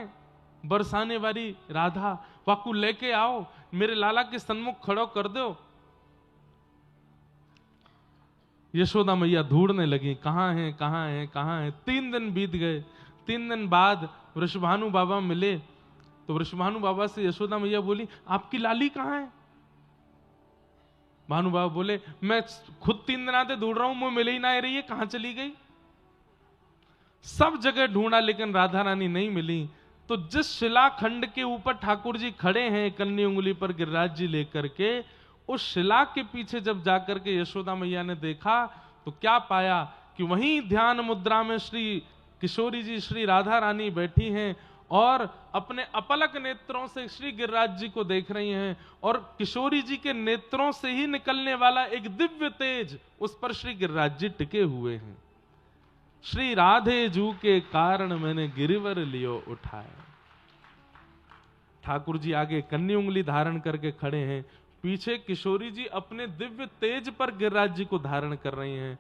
बरसाने वाली राधा, वाकू लेके आओ, मेरे लाला के सन्मुख खड़ो कर दो। यशोदा मैया ढूंढने लगी, कहाँ है कहाँ है कहाँ है। 3 दिन बीत गए। 3 दिन बाद वृषभानु बाबा मिले तो वृषभानु बाबा से यशोदा मैया बोली, आपकी लाली कहाँ है? भानु बाबा बोले, मैं खुद 3 दिन आते ढूंढ रहा हूं, मुझे मिल ही ना रही है, कहां चली गई? सब जगह ढूंढा लेकिन राधा रानी नहीं मिली। तो जिस शिलाखंड के ऊपर ठाकुर जी खड़े हैं कन्नी उंगली पर गिरिराज जी लेकर के, उस शिला के पीछे जब जाकर के यशोदा मैया ने देखा तो क्या पाया कि वहीं ध्यान मुद्रा में श्री किशोरी जी, श्री राधा रानी बैठी हैं और अपने अपलक नेत्रों से श्री गिरिराज जी को देख रही हैं, और किशोरी जी के नेत्रों से ही निकलने वाला एक दिव्य तेज उस पर श्री गिरिराज जी टिके हुए हैं। श्री राधे जू के कारण मैंने गिरिवर लियो उठाया। ठाकुर जी आगे कन्नी उंगली धारण करके खड़े हैं, पीछे किशोरी जी अपने दिव्य तेज पर गिरिराज जी को धारण कर रही हैं।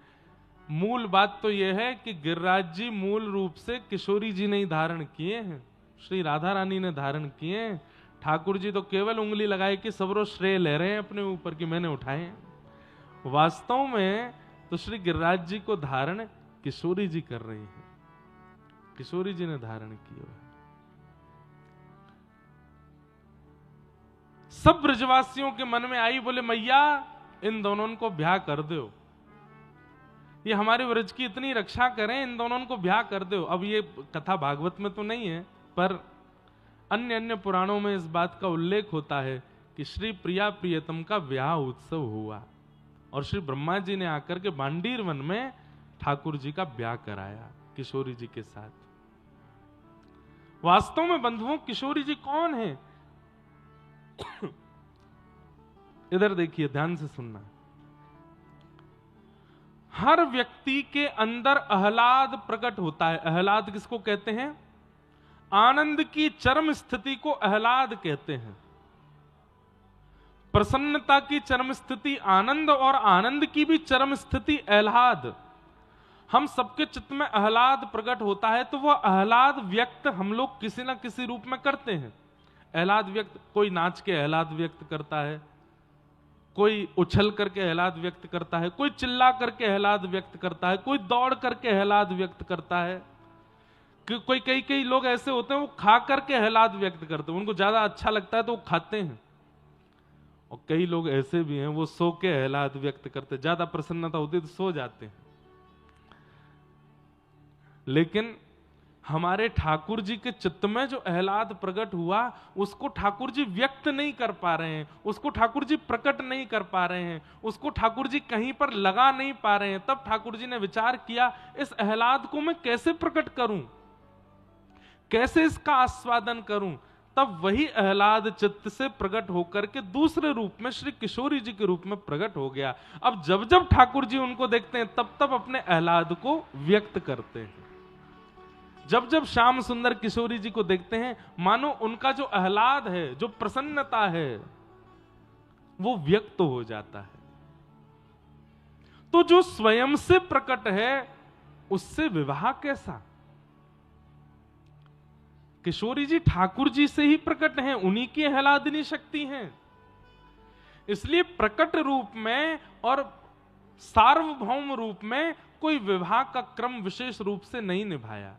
मूल बात तो यह है कि गिरिराज जी मूल रूप से किशोरी जी ने ही धारण किए हैं, श्री राधा रानी ने धारण किए हैं। ठाकुर जी तो केवल उंगली लगाए कि सबरो श्रेय ले रहे हैं अपने ऊपर कि मैंने उठाए। वास्तव में तो श्री गिरिराज जी को धारण किशोरी जी कर रही हैं, किशोरी जी ने धारण किया। सब ब्रजवासियों के मन में आई, बोले मैया इन दोनों को ब्याह कर दो, ये हमारे व्रज की इतनी रक्षा करें, इन दोनों को ब्याह कर दो। अब ये कथा भागवत में तो नहीं है, पर अन्य अन्य पुराणों में इस बात का उल्लेख होता है कि श्री प्रिया प्रियतम का ब्याह उत्सव हुआ और श्री ब्रह्मा जी ने आकर के बांडीर वन में ठाकुर जी का ब्याह कराया किशोरी जी के साथ। वास्तव में बंधुओं किशोरी जी कौन है? इधर देखिए, ध्यान से सुनना। हर व्यक्ति के अंदर आह्लाद प्रकट होता है। आह्लाद किसको कहते हैं? आनंद की चरम स्थिति को आह्लाद कहते हैं। प्रसन्नता की चरम स्थिति आनंद, और आनंद की भी चरम स्थिति आह्लाद। हम सबके चित्त में आह्लाद प्रकट होता है तो वह आह्लाद व्यक्त हम लोग किसी ना किसी रूप में करते हैं। आह्लाद व्यक्त, कोई नाच के आह्लाद व्यक्त करता है, कोई उछल करके आह्लाद व्यक्त करता है, कोई चिल्ला करके आह्लाद व्यक्त करता है, कोई दौड़ करके आह्लाद व्यक्त करता है, कोई कई लोग ऐसे होते हैं वो खा करके आह्लाद व्यक्त करते हैं, उनको ज्यादा अच्छा लगता है तो वो खाते हैं। और कई लोग ऐसे भी हैं वो सो के आह्लाद व्यक्त करते हैं, ज्यादा प्रसन्नता होती है तो सो जाते हैं। लेकिन हमारे ठाकुर जी के चित्त में जो आह्लाद प्रकट हुआ उसको ठाकुर जी व्यक्त नहीं कर पा रहे हैं, उसको ठाकुर जी प्रकट नहीं कर पा रहे हैं, उसको ठाकुर जी कहीं पर लगा नहीं पा रहे हैं। तब ठाकुर जी ने विचार किया, इस आह्लाद को मैं कैसे प्रकट करूं, कैसे इसका आस्वादन करूं। तब वही आह्लाद चित्त से प्रकट होकर के दूसरे रूप में श्री किशोरी जी के रूप में प्रकट हो गया। अब जब जब ठाकुर जी उनको देखते हैं तब तब अपने आह्लाद को व्यक्त करते हैं। जब जब श्याम सुंदर किशोरी जी को देखते हैं मानो उनका जो आह्लाद है, जो प्रसन्नता है, वो व्यक्त हो जाता है। तो जो स्वयं से प्रकट है उससे विवाह कैसा? किशोरी जी ठाकुर जी से ही प्रकट हैं, उन्हीं की आह्लादनी शक्ति हैं। इसलिए प्रकट रूप में और सार्वभौम रूप में कोई विवाह का क्रम विशेष रूप से नहीं निभाया,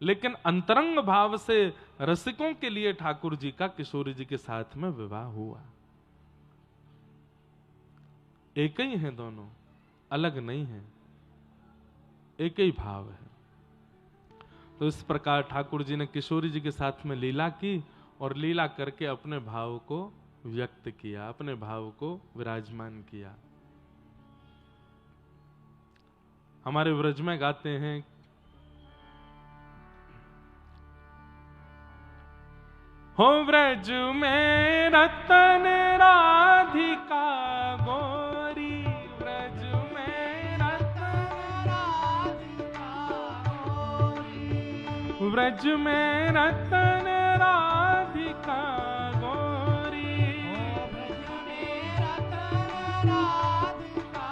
लेकिन अंतरंग भाव से रसिकों के लिए ठाकुर जी का किशोरी जी के साथ में विवाह हुआ। एक ही हैं दोनों, अलग नहीं है, एक ही भाव है। तो इस प्रकार ठाकुर जी ने किशोरी जी के साथ में लीला की और लीला करके अपने भाव को व्यक्त किया, अपने भाव को विराजमान किया। हमारे व्रज में गाते हैं, हो व्रज में रतन राधिका गोरी, व्रज में रतन राधिका गोरी, व्रज में रतन राधिका गोरी, व्रज में रतन राधिका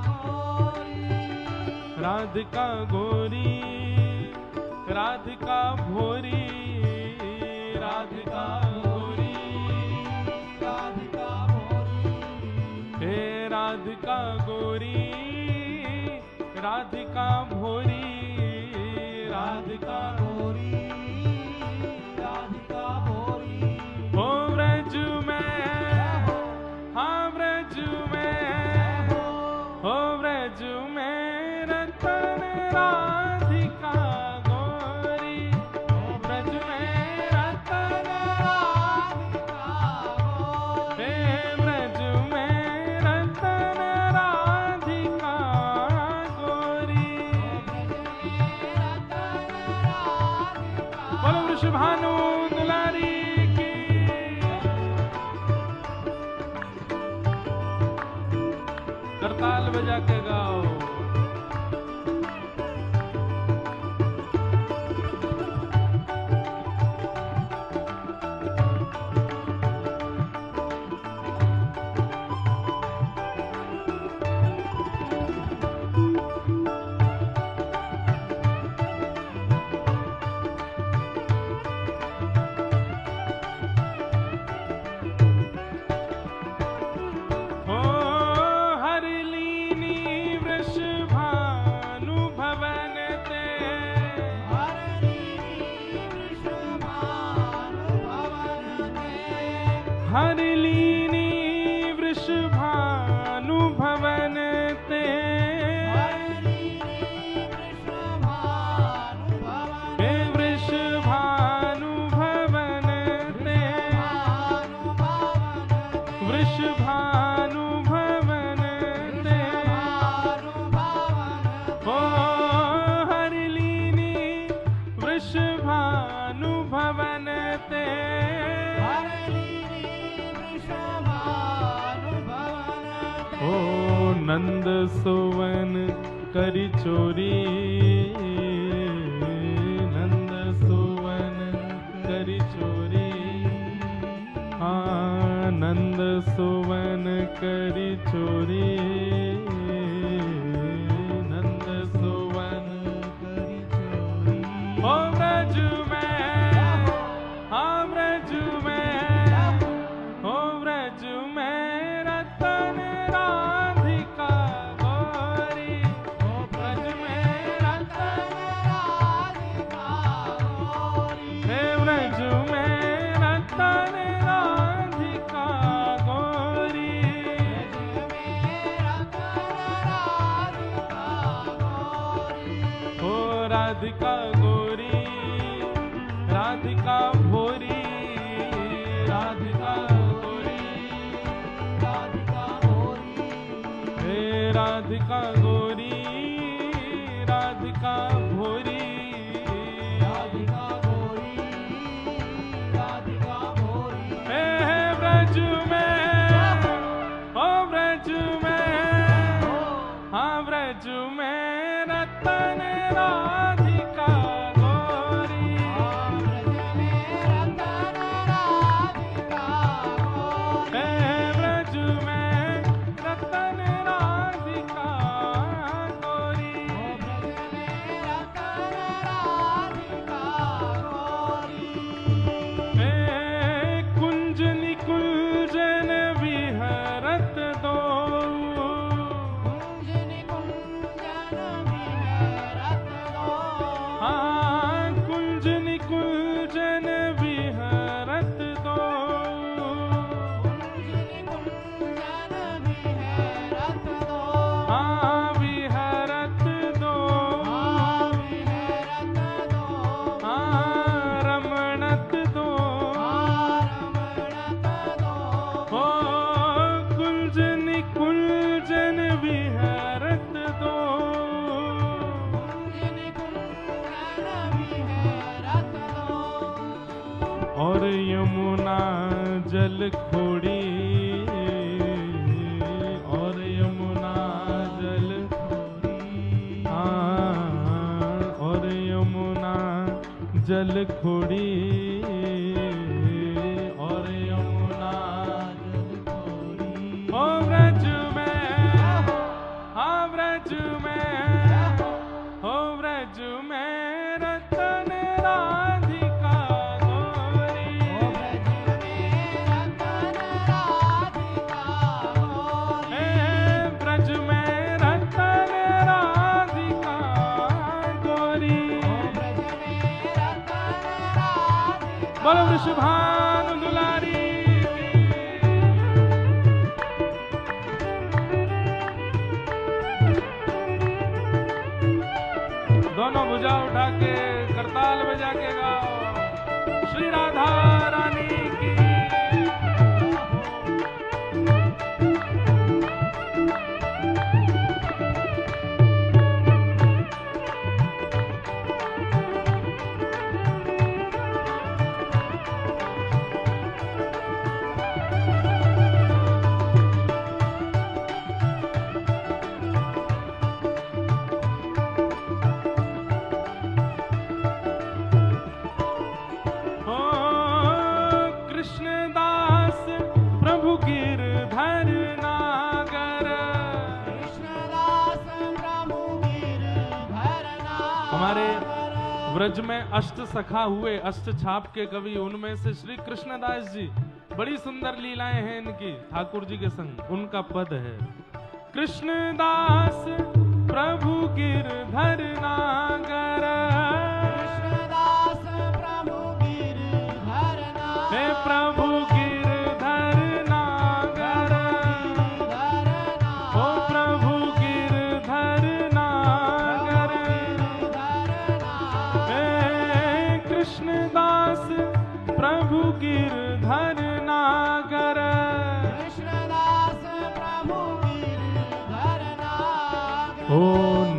गोरी, राधिका भोरी, राधिका गोरी, राधिका भोरी, हे राधिका गोरी, राधिका भोरी, राधिका भोरी, राधिका भोरी। हो ब्रज में, हाँ ब्रज में, हो ब्रज में रतन राधिका गोरी, हो ब्रज में रतन राधिका गोरी, हे ब्रज में रतन राधिका गोरी, बोलो वृषभानु दुलारी की। करताल बजा के गाओ। हो हरलीनी वृषभानु भवन ते, हरलीनी वृषभानु भवन ते, हे वृषभानु भवन ते, वृषभानु भवन ते, हो हरलीनी वृषभानु भवन ते, ओ नंद सुवन करी चोरी, नंद सुवन करी चोरी, आनंद सुवन करी चोरी, नंद सुवन करी चोरी। ओ ब्रज में, हाँ ब्रज में, ओ ब्रज में रतन राधिका गोरी, ओ ब्रज में रतन राधिका गोरी, हे ब्रज में रतन राधिका गोरी, हो राधिका गोरी, राधिका भोरी, राधिका गोरी, राधिका भोरी, हे राधिका गोरी, राधिका भोरी, राधिका भोरी, राधिका भोरी। हे ब्रज में, ओ ब्रज में, हाँ ब्रज में रतन राधिका गोरी, हे ब्रज में रतन राधिका गोरी, हे कुंज निकुंजन विहरत दो, हाँ कुंज निकुंजन विहरत दो, हाँ विहरत दो, हाँ रमणत दो, हो कुंज निकुंजन विहरत दो, और यमुना जल खोड़ी, और यमुना जल खोड़ी, हाँ और यमुना जल खोड़ी, और यमुना जल खोड़ी, ओ ब्रज में, हाँ ब्रज में, ओ ब्रज में रतन राधिका गोरी, हे ब्रज में रतन राधिका वृष भानु दुलारी दोनों भुजा उठा के करताल बजा के गाओ श्री राधा रानी की। ब्रज में अष्ट सखा हुए, अष्ट छाप के कवि, उनमें से श्री कृष्णदास जी, बड़ी सुंदर लीलाएं हैं इनकी ठाकुर जी के संग। उनका पद है कृष्णदास प्रभु गिरधर नागर, कृष्णदास प्रभु गिरधर नागर, हे प्रभु गिरधर नागर, ओ प्रभु गिरधर नागर, कृष्णदास प्रभु गिरधर नागर, कृष्णदास प्रभु गिरधर नागर, ओ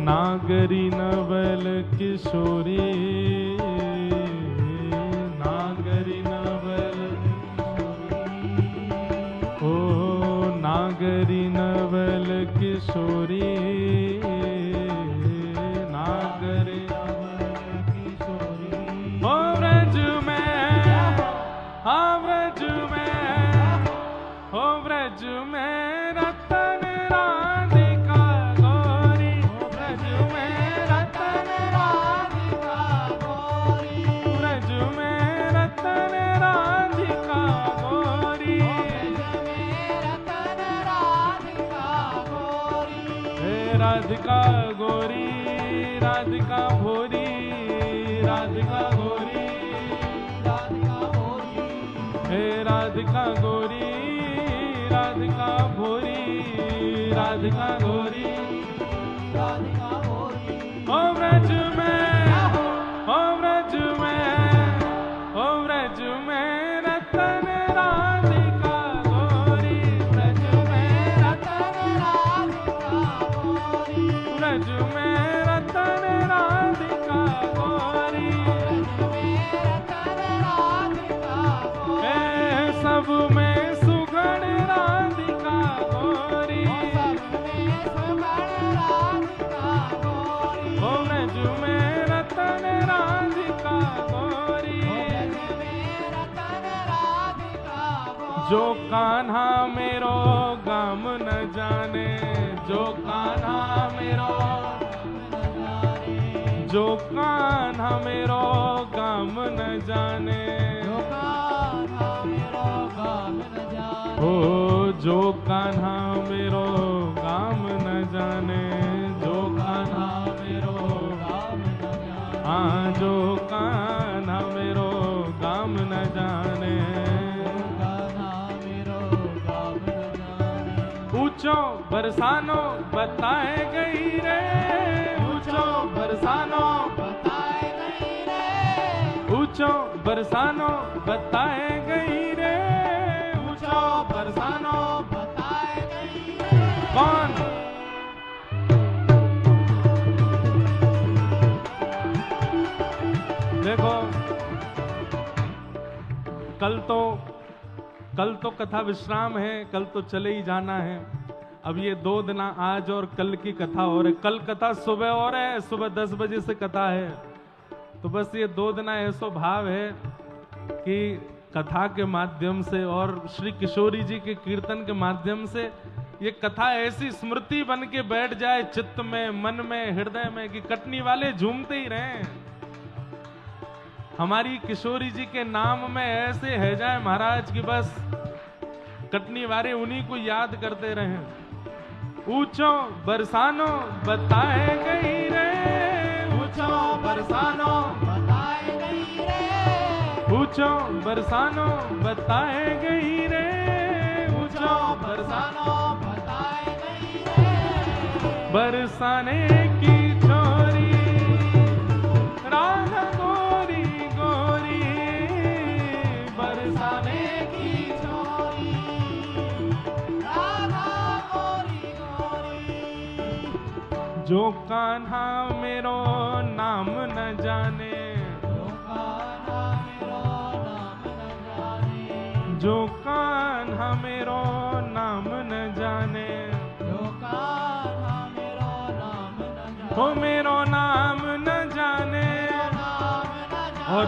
नागरी नवल किशोरी, नागरी नवल ओ नागरी नवल किशोरी, नागरी ओ व्रज में, हाँ व्रज में, ओ व्रज में रतन राधिका गौरी, व्रज में रतन राधिका गौरी, व्रज में रतन राधिका गौरी, ब्रज में रतन राधिका गौरी, हे राधिका गौरी, राधिका भोरी, राधिका गौरी, राधिका गौरी, हे राधिका गौरी, राधिका भोरी, राधिका गौरी, राधिका गौरी, ओ व्रज में, ओ व्रज में, ओ व्रज में रतन राधिका गौरी, व्रज में रतन राधिका गौरी, व्रज में रतन राधिका गौरी, ब्रज में रतन राधिका गौरी, हे सब में सुगण राधिका गौरी, सब में सुगण राधिका गौरी, ओ व्रज में रतन राधिका गौरी, ब्रज में रतन राधिका गौरी, जो कान्हा मेरो गाम न जाने, जो कान्हा मेरो, जो कान्हा मेरो गाम न जाने, जो कान्हा मेरो गाम न जाने, ओ जो कान्हा मेरो गाम न जाने, जो कान्हा मेरो, गाम न जाने, हाँ जो कान्हा मेरो गाम न जाने, कान्हा मेरो गाम न जाने, ऊंचो बरसानो बताए गई रे, ऊंचो बरसानो, बताए गई रे, ऊंचो बरसानो बताए गई रे, ऊंचो बरसानो बताए गई रे, कौन? देखो कल तो कथा विश्राम है, कल तो चले ही जाना है। अब ये 2 दिन आज और कल की कथा और है। कल कथा सुबह और है, सुबह 10 बजे से कथा है। तो बस ये 2 दिन ऐसो भाव है कि कथा के माध्यम से और श्री किशोरी जी के कीर्तन के माध्यम से ये कथा ऐसी स्मृति बन के बैठ जाए चित्त में, मन में, हृदय में कि कटनी वाले झूमते ही रहें। हमारी किशोरी जी के नाम में ऐसे है जाए महाराज कि बस कटनी वाले उन्हीं को याद करते रहें। ऊंचो बरसानो बताए गई रे, ऊंचो बरसानो बताए गई रे, ऊंचो बरसानो बताए गई रे, ऊंचो बरसानो बताए गई रे, बरसाने की छोरी राधा गोरी गोरी, बरसाने की छोरी राधा गोरी गोरी। जो कान्हा मेरो नाम न जाने, जो कान्हा मेरो नाम न जाने, जो कान्हा मेरो नाम न जाने, जो कान्हा मेरो नाम न जाने, हो मेरो नाम न जाने। नाम न जाने। और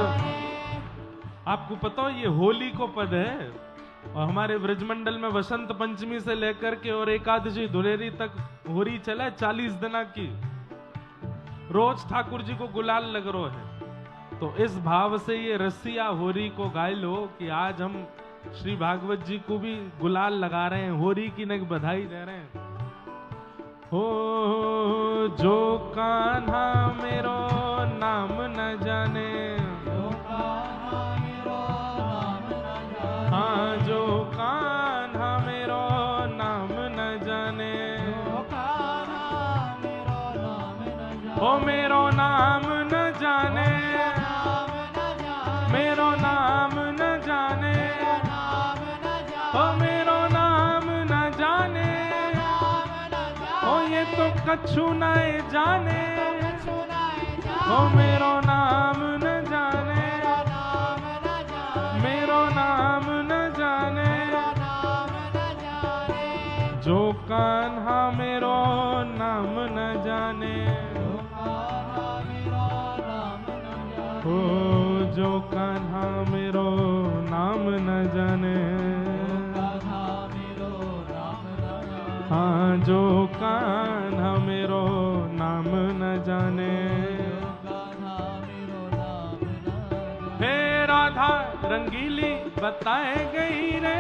आपको पता हो ये होली को पद है, और हमारे ब्रजमंडल में वसंत पंचमी से लेकर के और एकादशी धुलेरी तक होली चला 40 दिना की। रोज ठाकुर जी को गुलाल लग रो है, तो इस भाव से ये रसिया होरी को गाय लो कि आज हम श्री भागवत जी को भी गुलाल लगा रहे हैं, होरी की नग बधाई दे रहे हैं। हो जो कान्हा मेरो नाम न जाने, जो कान्हा मेरो नाम न जाने, हाँ जो कान्हा मेरो नाम न जाने, जो कान्हा मेरो नाम न जाने, ओ मेरो नाम न जाने, नाम न जाने, मेरो नाम न जाने, नाम न जाने, ओ मेरो नाम न जाने, नाम न जाने, ओ ये तो कछु न जाने, सुनाए ओ मेरो नाम न जाने, नाम न जाने, मेरो नाम न जाने, नाम न जाने, जो कान्हा मेरो नाम न जाने, जो कान्हा मेरो नाम न जाने, ओ जो कान्हा मेरो नाम न जाने, कान्हा मेरो नाम न जाने, हाँ जो कान्हा मेरो नाम न जाने। कान्हा मेरो नाम न जाने, हे राधा रंगीली बताए गई रे,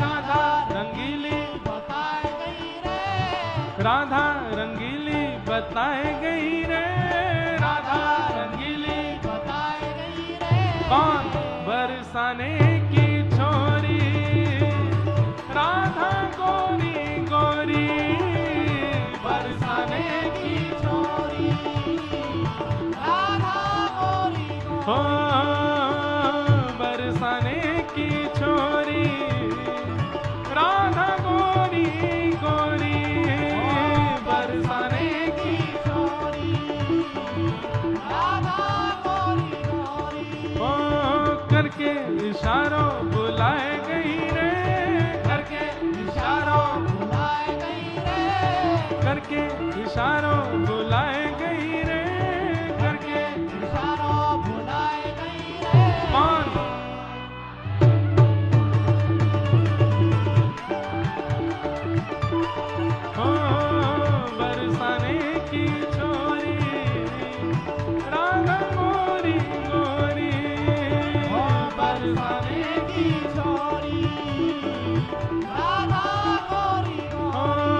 राधा रंगीली, बताए गई रे, राधा रंगीली बताए गई रे, राधा रंगीली, बताए गई रे, कौन बरसाने की छोरी राधा गोरी गोरी, बरसाने की छोरी राधा गोरी हो बरसाने की छोरी राधा गोरी गोरी, बरसाने की छोरी राधा गोरी गोरी, ओ करके इशारों बुलाए गई रे, करके इशारों, बुलाए गई रे, करके इशारों बुलाए गई रे, करके इशारों बुलाए गई रे, कौन हो बरसाने की छोरी राधा गोरी गोरी, ओ बरसाने की छोरी राधा गोरी ओ गोरी,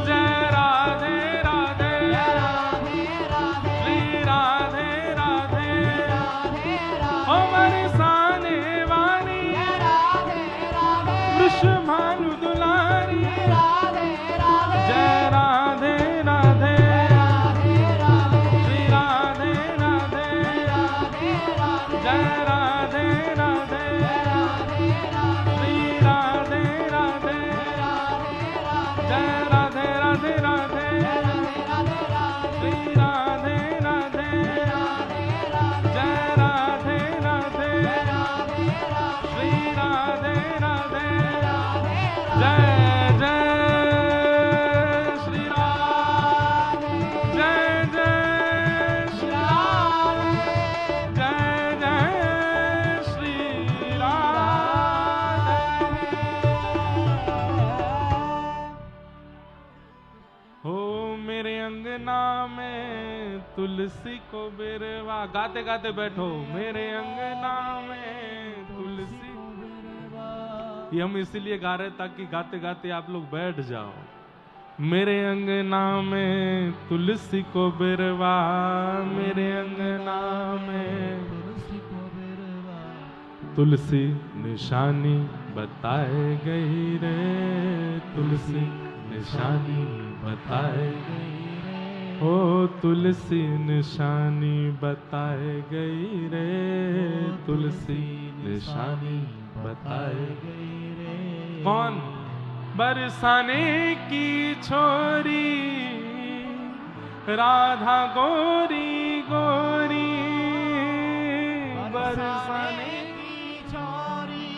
जय राधे राधे, राधे राधे, श्री राधे राधे, राधे ओ राधे, बरसाने वाली राधे राधे, वृषभानु दुलारी, राधे राधे, जय राधे राधे, राधे राधे, श्री राधे राधे, राधे राधे, जय राधे राधे, राधे राधे, श्री राधे राधे, जय राधे राधे राधे, श्री राधे राधे, जय राधे राधे, श्री राधे राधे, जय जय श्री राधे, जय जय श्री राधे, जय जय श्री राधे। हो मेरे अंगना में तुलसी को बिरवा, गाते गाते बैठो, मेरे अंगना में तुलसी, ये हम इसीलिए गा रहे ताकि गाते गाते आप लोग बैठ जाओ। मेरे अंगना में तुलसी को बिरवा, मेरे अंगना में, तुलसी को बिरवा, तुलसी निशानी बताए गई रे, तुलसी निशानी बताए गई, ओ तुलसी निशानी बताए गई रे, तुलसी निशानी बताए गई रे। कौन? बरसाने की छोरी, राधा गोरी गोरी, बरसाने की छोरी,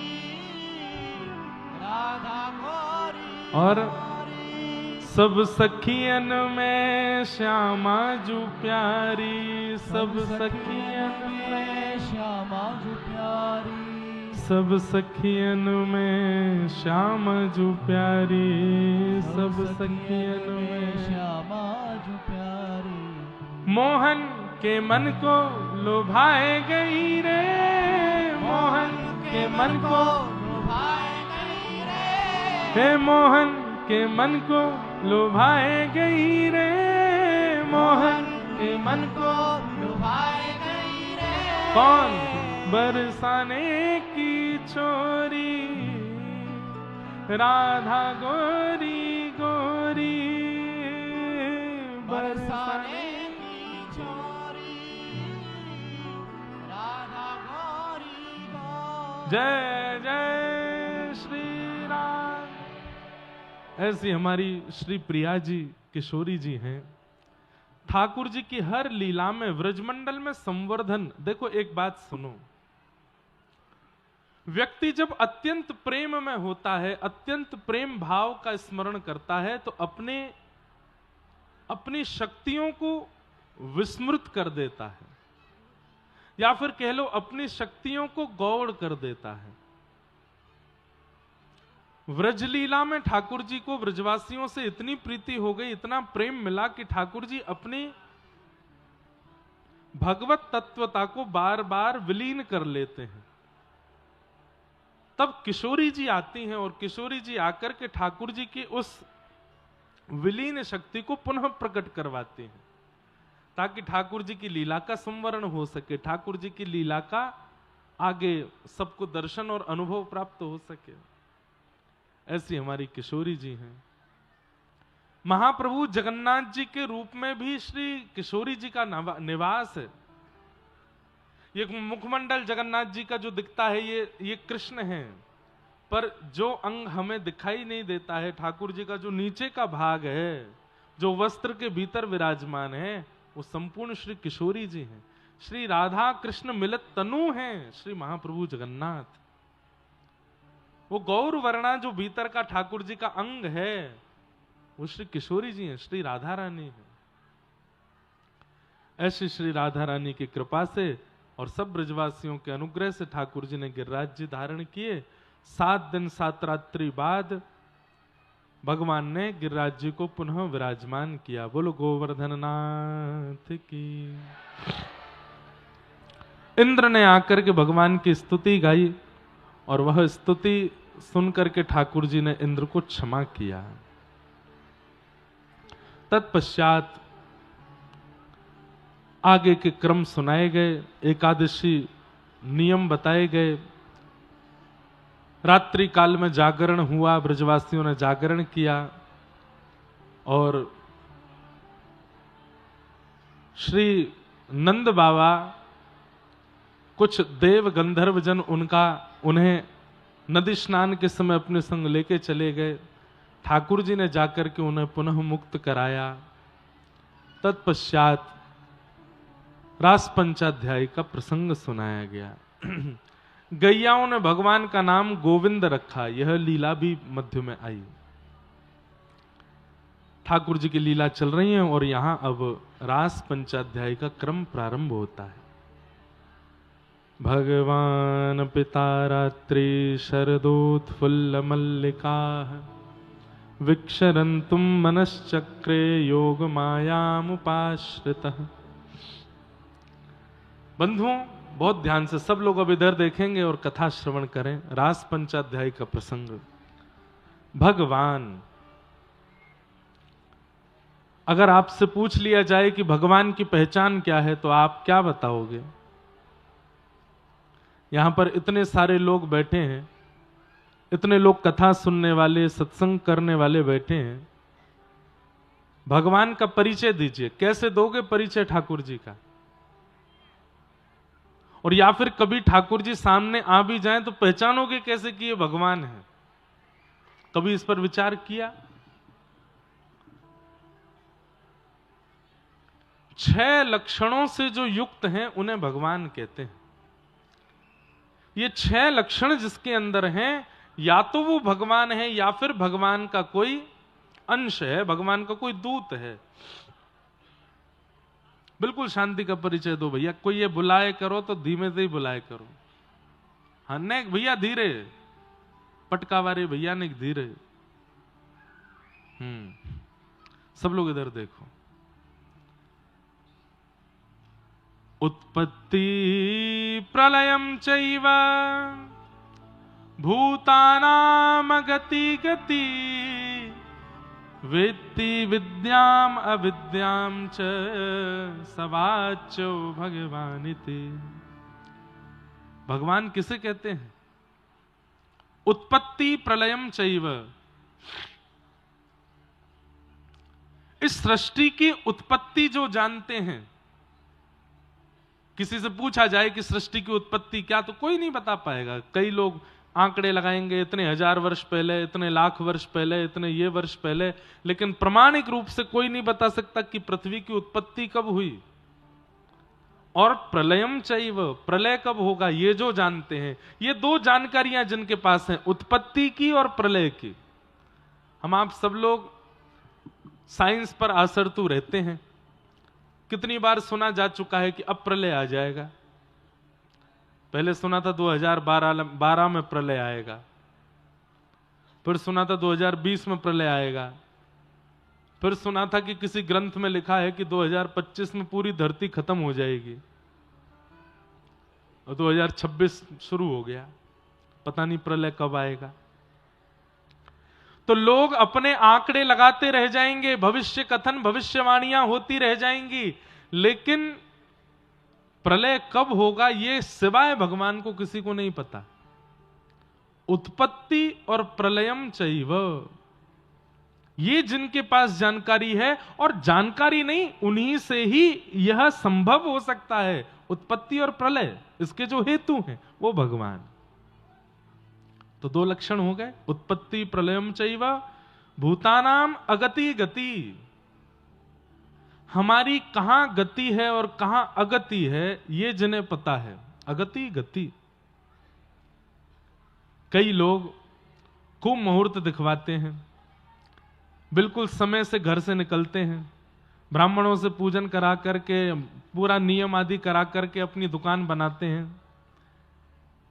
राधा गोरी और सब सखियन में श्यामा जू प्यारी, सब सखियन में श्यामा जू प्यारी, सब सखियन में श्यामा जू प्यारी, सब सखियन में श्यामा जू प्यारी। मोहन के मन को लुभाए गई रे, मोहन के मन को लुभाए गई रे, हे मोहन के मन को लुभाए गई रे, मोहन के मन को लुभाए गई रे। कौन? बरसाने की छोरी, राधा गोरी गोरी, बरसाने की छोरी, राधा गोरी गोरी। जय जय श्री राम। ऐसी हमारी श्री प्रिया जी किशोरी जी हैं। ठाकुर जी की हर लीला में व्रजमंडल में संवर्धन। देखो एक बात सुनो, व्यक्ति जब अत्यंत प्रेम में होता है, अत्यंत प्रेम भाव का स्मरण करता है, तो अपनी शक्तियों को विस्मृत कर देता है, या फिर कह लो अपनी शक्तियों को गौड़ कर देता है। व्रजलीला में ठाकुर जी को व्रजवासियों से इतनी प्रीति हो गई, इतना प्रेम मिला कि ठाकुर जी अपनी भगवत तत्वता को बार बार विलीन कर लेते हैं। तब किशोरी जी आती हैं और किशोरी जी आकर के ठाकुर जी की उस विलीन शक्ति को पुनः प्रकट करवाती हैं, ताकि ठाकुर जी की लीला का संवरण हो सके, ठाकुर जी की लीला का आगे सबको दर्शन और अनुभव प्राप्त हो सके। ऐसी हमारी किशोरी जी हैं। महाप्रभु जगन्नाथ जी के रूप में भी श्री किशोरी जी का निवास है। ये मुखमंडल जगन्नाथ जी का जो दिखता है ये कृष्ण है, पर जो अंग हमें दिखाई नहीं देता है, ठाकुर जी का जो नीचे का भाग है, जो वस्त्र के भीतर विराजमान है, वो संपूर्ण श्री किशोरी जी हैं। श्री राधा कृष्ण मिलित तनु हैं श्री महाप्रभु जगन्नाथ। वो गौर वर्णा जो भीतर का ठाकुर जी का अंग है, वो श्री किशोरी जी हैं, श्री राधा रानी है। ऐसी श्री राधा रानी की कृपा से और सब ब्रजवासियों के अनुग्रह से ठाकुर जी ने गिरिराज जी धारण किए। 7 दिन 7 रात्रि बाद भगवान ने गिरिराज जी को पुनः विराजमान किया। बोलो गोवर्धन नाथ की। इंद्र ने आकर के भगवान की स्तुति गाई और वह स्तुति सुनकर के ठाकुर जी ने इंद्र को क्षमा किया। तत्पश्चात आगे के क्रम सुनाए गए, एकादशी नियम बताए गए। रात्रि काल में जागरण हुआ, ब्रजवासियों ने जागरण किया और श्री नंद बाबा, कुछ देव गंधर्व जन उन्हें नदी स्नान के समय अपने संग लेके चले गए। ठाकुर जी ने जाकर के उन्हें पुनः मुक्त कराया। तत्पश्चात रास पंचाध्याय का प्रसंग सुनाया गया। गैयाओं ने भगवान का नाम गोविंद रखा, यह लीला भी मध्य में आई। ठाकुर जी की लीला चल रही है और यहां अब रास पंचाध्याय का क्रम प्रारंभ होता है। भगवान पिता रात्रि शरदोत्फुल्ल मल्लिका विक्षरन्तुम मनश्चक्रे योग मायामुपाश्रितः। बंधुओं, बहुत ध्यान से सब लोग अब इधर देखेंगे और कथा श्रवण करें। रास पंचाध्याय का प्रसंग। भगवान, अगर आपसे पूछ लिया जाए कि भगवान की पहचान क्या है, तो आप क्या बताओगे? यहां पर इतने सारे लोग बैठे हैं, इतने लोग कथा सुनने वाले, सत्संग करने वाले बैठे हैं। भगवान का परिचय दीजिए। कैसे दोगे परिचय ठाकुर जी का? और या फिर कभी ठाकुर जी सामने आ भी जाएं तो पहचानोगे कैसे कि ये भगवान है? कभी इस पर विचार किया? 6 लक्षणों से जो युक्त हैं उन्हें भगवान कहते हैं। ये 6 लक्षण जिसके अंदर हैं, या तो वो भगवान है या फिर भगवान का कोई अंश है, भगवान का कोई दूत है। बिल्कुल शांति का परिचय दो भैया। कोई ये बुलाए करो तो धीमे से ही बुलाए करो। हाँ ने भैया धीरे, पटकावारे भैया ने धीरे। सब लोग इधर देखो। उत्पत्ति प्रलयम चैव भूतानाम गति गति वेत्ति विद्याम अविद्याम च सवाच्यो भगवानिति। भगवान किसे कहते हैं? उत्पत्ति प्रलयम चैव। इस सृष्टि की उत्पत्ति जो जानते हैं, किसी से पूछा जाए कि सृष्टि की उत्पत्ति क्या, तो कोई नहीं बता पाएगा। कई लोग आंकड़े लगाएंगे, इतने 1000 वर्ष पहले, इतने लाख वर्ष पहले, इतने ये वर्ष पहले, लेकिन प्रामाणिक रूप से कोई नहीं बता सकता कि पृथ्वी की उत्पत्ति कब हुई। और प्रलयम चैव, प्रलय कब होगा, ये जो जानते हैं। ये 2 जानकारियां जिनके पास हैं, उत्पत्ति की और प्रलय की। हम आप सब लोग साइंस पर आसरतू रहते हैं। कितनी बार सुना जा चुका है कि अब प्रलय आ जाएगा। पहले सुना था 2012 में प्रलय आएगा, फिर सुना था 2020 में प्रलय आएगा, फिर सुना था कि किसी ग्रंथ में लिखा है कि 2025 में पूरी धरती खत्म हो जाएगी, और 2026 शुरू हो गया। पता नहीं प्रलय कब आएगा। तो लोग अपने आंकड़े लगाते रह जाएंगे, भविष्य कथन, भविष्यवाणियां होती रह जाएंगी, लेकिन प्रलय कब होगा ये सिवाय भगवान को किसी को नहीं पता। उत्पत्ति और प्रलयम चैव, ये जिनके पास जानकारी है, और जानकारी नहीं, उन्हीं से ही यह संभव हो सकता है। उत्पत्ति और प्रलय, इसके जो हेतु हैं वो भगवान। तो 2 लक्षण हो गए, उत्पत्ति प्रलयम चैव भूतानाम अगति गति। हमारी कहां गति है और कहां अगति है ये जिन्हें पता है। अगति गति। कई लोग खूब मुहूर्त दिखवाते हैं, बिल्कुल समय से घर से निकलते हैं, ब्राह्मणों से पूजन करा करके, पूरा नियम आदि करा करके अपनी दुकान बनाते हैं।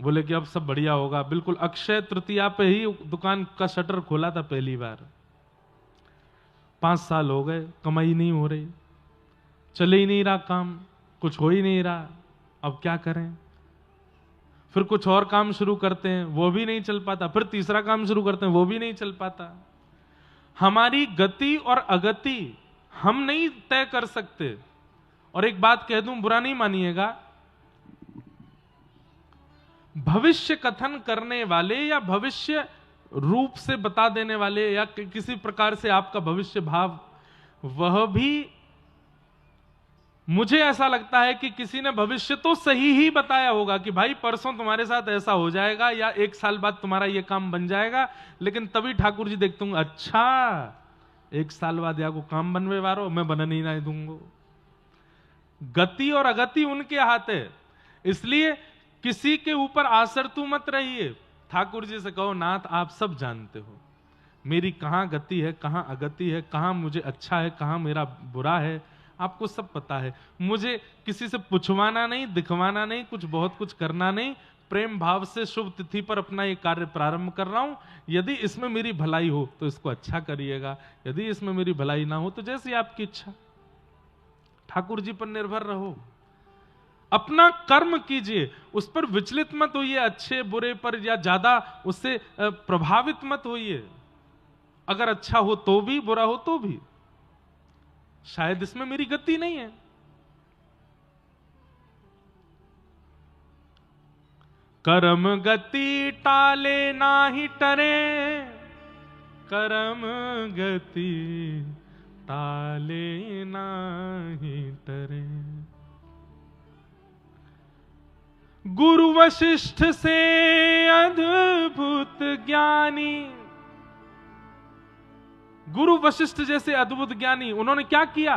बोले कि अब सब बढ़िया होगा। बिल्कुल अक्षय तृतीया पे ही दुकान का शटर खोला था पहली बार। 5 साल हो गए, कमाई नहीं हो रही, चले ही नहीं रहा काम, कुछ हो ही नहीं रहा। अब क्या करें? फिर कुछ और काम शुरू करते हैं, वो भी नहीं चल पाता। फिर तीसरा काम शुरू करते हैं, वो भी नहीं चल पाता। हमारी गति और अगति हम नहीं तय कर सकते। और एक बात कह दूं, बुरा नहीं मानिएगा, भविष्य कथन करने वाले या भविष्य रूप से बता देने वाले या किसी प्रकार से आपका भविष्य भाव, वह भी मुझे ऐसा लगता है कि किसी ने भविष्य तो सही ही बताया होगा कि भाई परसों तुम्हारे साथ ऐसा हो जाएगा या 1 साल बाद तुम्हारा ये काम बन जाएगा। लेकिन तभी ठाकुर जी देखते होंगे, अच्छा 1 साल बाद या को काम बनवे वारो, मैं बनने ही नहीं दूंगा। गति और अगति उनके हाथ है। इसलिए किसी के ऊपर आसरतू मत रहिए। ठाकुर जी से कहो, नाथ आप सब जानते हो मेरी कहां गति है, कहां अगति है, कहां मुझे अच्छा है, कहां मेरा बुरा है, आपको सब पता है। मुझे किसी से पूछवाना नहीं, दिखवाना नहीं, बहुत कुछ करना नहीं। प्रेम भाव से शुभ तिथि पर अपना ये कार्य प्रारंभ कर रहा हूं। यदि इसमें मेरी भलाई हो तो इसको अच्छा करिएगा, यदि इसमें मेरी भलाई ना हो तो जैसी आपकी इच्छा। ठाकुर जी पर निर्भर रहो, अपना कर्म कीजिए, उस पर विचलित मत होइए, अच्छे बुरे पर या ज्यादा उससे प्रभावित मत होइए। अगर अच्छा हो तो भी, बुरा हो तो भी, शायद इसमें मेरी गति नहीं है। कर्म गति टाले नाही टरे, कर्म गति टाले नाही टरे। गुरु वशिष्ठ से अद्भुत ज्ञानी, गुरु वशिष्ठ जैसे अद्भुत ज्ञानी, उन्होंने क्या किया?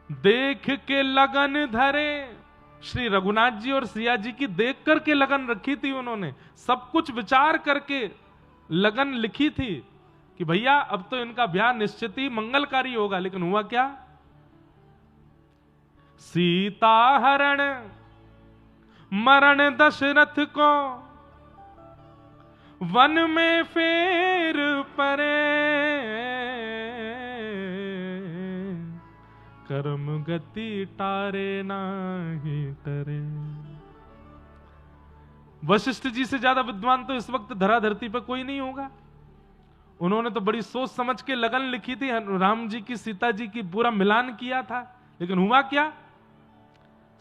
देख के लगन धरे। श्री रघुनाथ जी और सिया जी की देख करके लगन रखी थी उन्होंने, सब कुछ विचार करके लगन लिखी थी कि भैया अब तो इनका ब्याह निश्चित ही मंगलकारी होगा। लेकिन हुआ क्या? सीता हरण मरण दशरथ को वन में फेर परे, कर्म गति टारे नाही टरे। वशिष्ठ जी से ज्यादा विद्वान तो इस वक्त धरा धरती पर कोई नहीं होगा। उन्होंने तो बड़ी सोच समझ के लगन लिखी थी, राम जी की सीता जी की पूरा मिलान किया था। लेकिन हुआ क्या?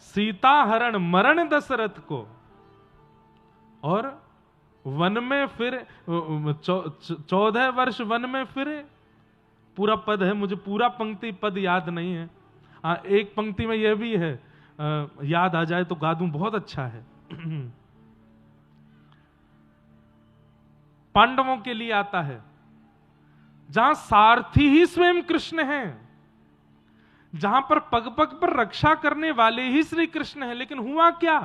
सीता हरण मरण दशरथ को, और वन में फिर 14 वर्ष वन में फिरे। पूरा पद है, मुझे पूरा पंक्ति पद याद नहीं है। एक पंक्ति में यह भी है, याद आ जाए तो गा दूं, बहुत अच्छा है। पांडवों के लिए आता है, जहां सारथी ही स्वयं कृष्ण हैं, जहां पर पग पग पर रक्षा करने वाले ही श्री कृष्ण हैं। लेकिन हुआ क्या?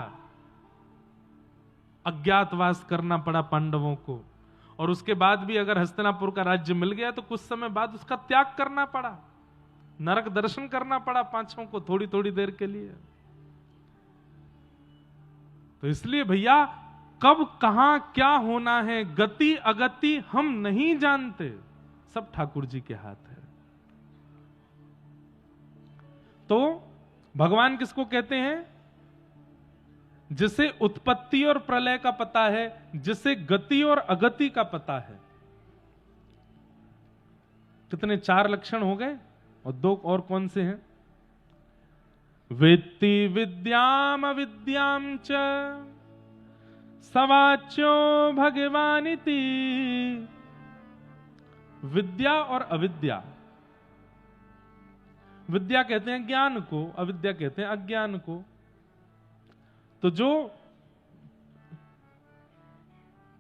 अज्ञातवास करना पड़ा पांडवों को, और उसके बाद भी अगर हस्तिनापुर का राज्य मिल गया तो कुछ समय बाद उसका त्याग करना पड़ा, नरक दर्शन करना पड़ा पांचों को थोड़ी थोड़ी देर के लिए। तो इसलिए भैया, कब कहां क्या होना है, गति अगति हम नहीं जानते, सब ठाकुर जी के हाथ है। तो भगवान किसको कहते हैं? जिसे उत्पत्ति और प्रलय का पता है, जिसे गति और अगति का पता है। कितने? 4 लक्षण हो गए, और 2 और कौन से हैं? वेत्ति विद्याम अविद्याम च सवाच्यो भगवानिति। विद्या और अविद्या, विद्या कहते हैं ज्ञान को, अविद्या कहते हैं अज्ञान को। तो जो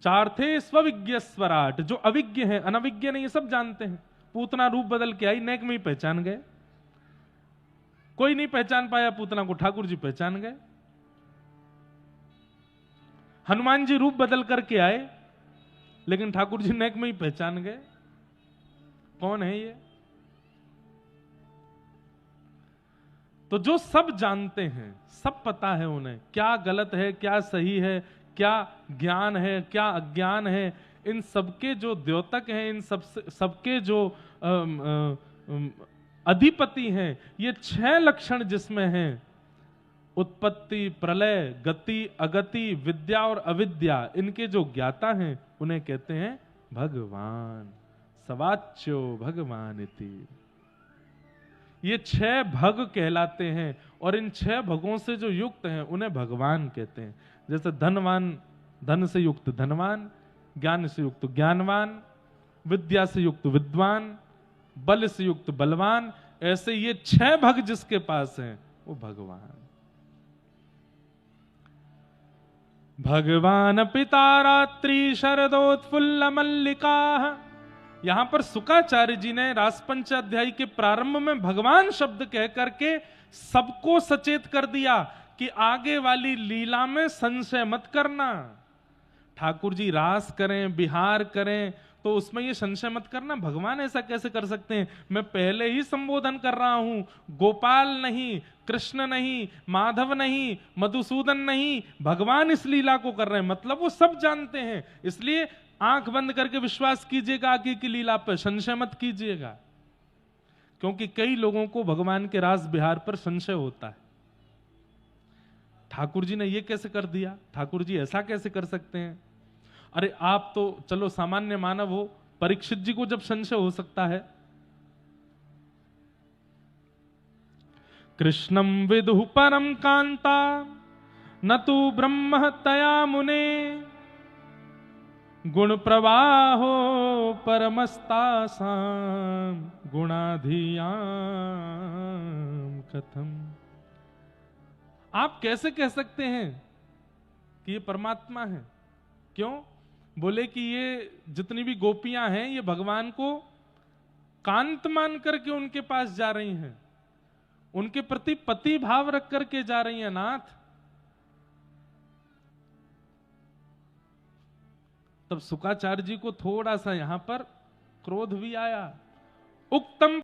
4 थे स्वविज्ञ स्वराट, जो अविज्ञ है, अनविज्ञ नहीं, ये सब जानते हैं। पूतना रूप बदल के आई, नेक में ही पहचान गए। कोई नहीं पहचान पाया पूतना को, ठाकुर जी पहचान गए। हनुमान जी रूप बदल करके आए, लेकिन ठाकुर जी नेक में ही पहचान गए। कौन है ये? तो जो सब जानते हैं, सब पता है उन्हें, क्या गलत है, क्या सही है, क्या ज्ञान है, क्या अज्ञान है, इन सबके जो द्योतक हैं, इन सबके जो अधिपति हैं, ये 6 लक्षण जिसमें हैं, उत्पत्ति, प्रलय, गति, अगति, विद्या और अविद्या, इनके जो ज्ञाता हैं उन्हें कहते हैं भगवान। सवाच्यो भगवान इति। ये 6 भग कहलाते हैं, और इन 6 भगों से जो युक्त हैं उन्हें भगवान कहते हैं। जैसे धनवान, धन से युक्त धनवान, ज्ञान से युक्त ज्ञानवान, विद्या से युक्त विद्वान, बल से युक्त बलवान, ऐसे ये 6 भग जिसके पास हैं वो भगवान। भगवान पिता रात्रि शरदोत्फुल्ल मल्लिका। यहां पर सुकाचार्य जी ने रासपंचाध्यायी के प्रारंभ में भगवान शब्द कह करके सबको सचेत कर दिया कि आगे वाली लीला में संशय मत करना। ठाकुर जी रास करें, बिहार करें, तो उसमें ये संशय मत करना, भगवान ऐसा कैसे कर सकते हैं। मैं पहले ही संबोधन कर रहा हूं, गोपाल नहीं, कृष्ण नहीं, माधव नहीं, मधुसूदन नहीं, भगवान इस लीला को कर रहे हैं। मतलब वो सब जानते हैं, इसलिए आंख बंद करके विश्वास कीजिएगा आगे की लीला पर, संशय मत कीजिएगा। क्योंकि कई लोगों को भगवान के रास बिहार पर संशय होता है। ठाकुर जी ने ये कैसे कर दिया, ठाकुर जी ऐसा कैसे कर सकते हैं। अरे आप तो चलो सामान्य मानव हो, परीक्षित जी को जब संशय हो सकता है, कृष्णं विदुः परम कांता न तु ब्रह्म तया मुने गुण प्रवाहो परमस्तासां गुणाधियां कथम। आप कैसे कह सकते हैं कि ये परमात्मा है? क्यों? बोले कि ये जितनी भी गोपियां हैं ये भगवान को कांत मान करके उनके पास जा रही हैं, उनके प्रति पति भाव रख करके जा रही हैं नाथ। तब शुकाचार्य जी को थोड़ा सा यहां पर क्रोध भी आया। उक्तम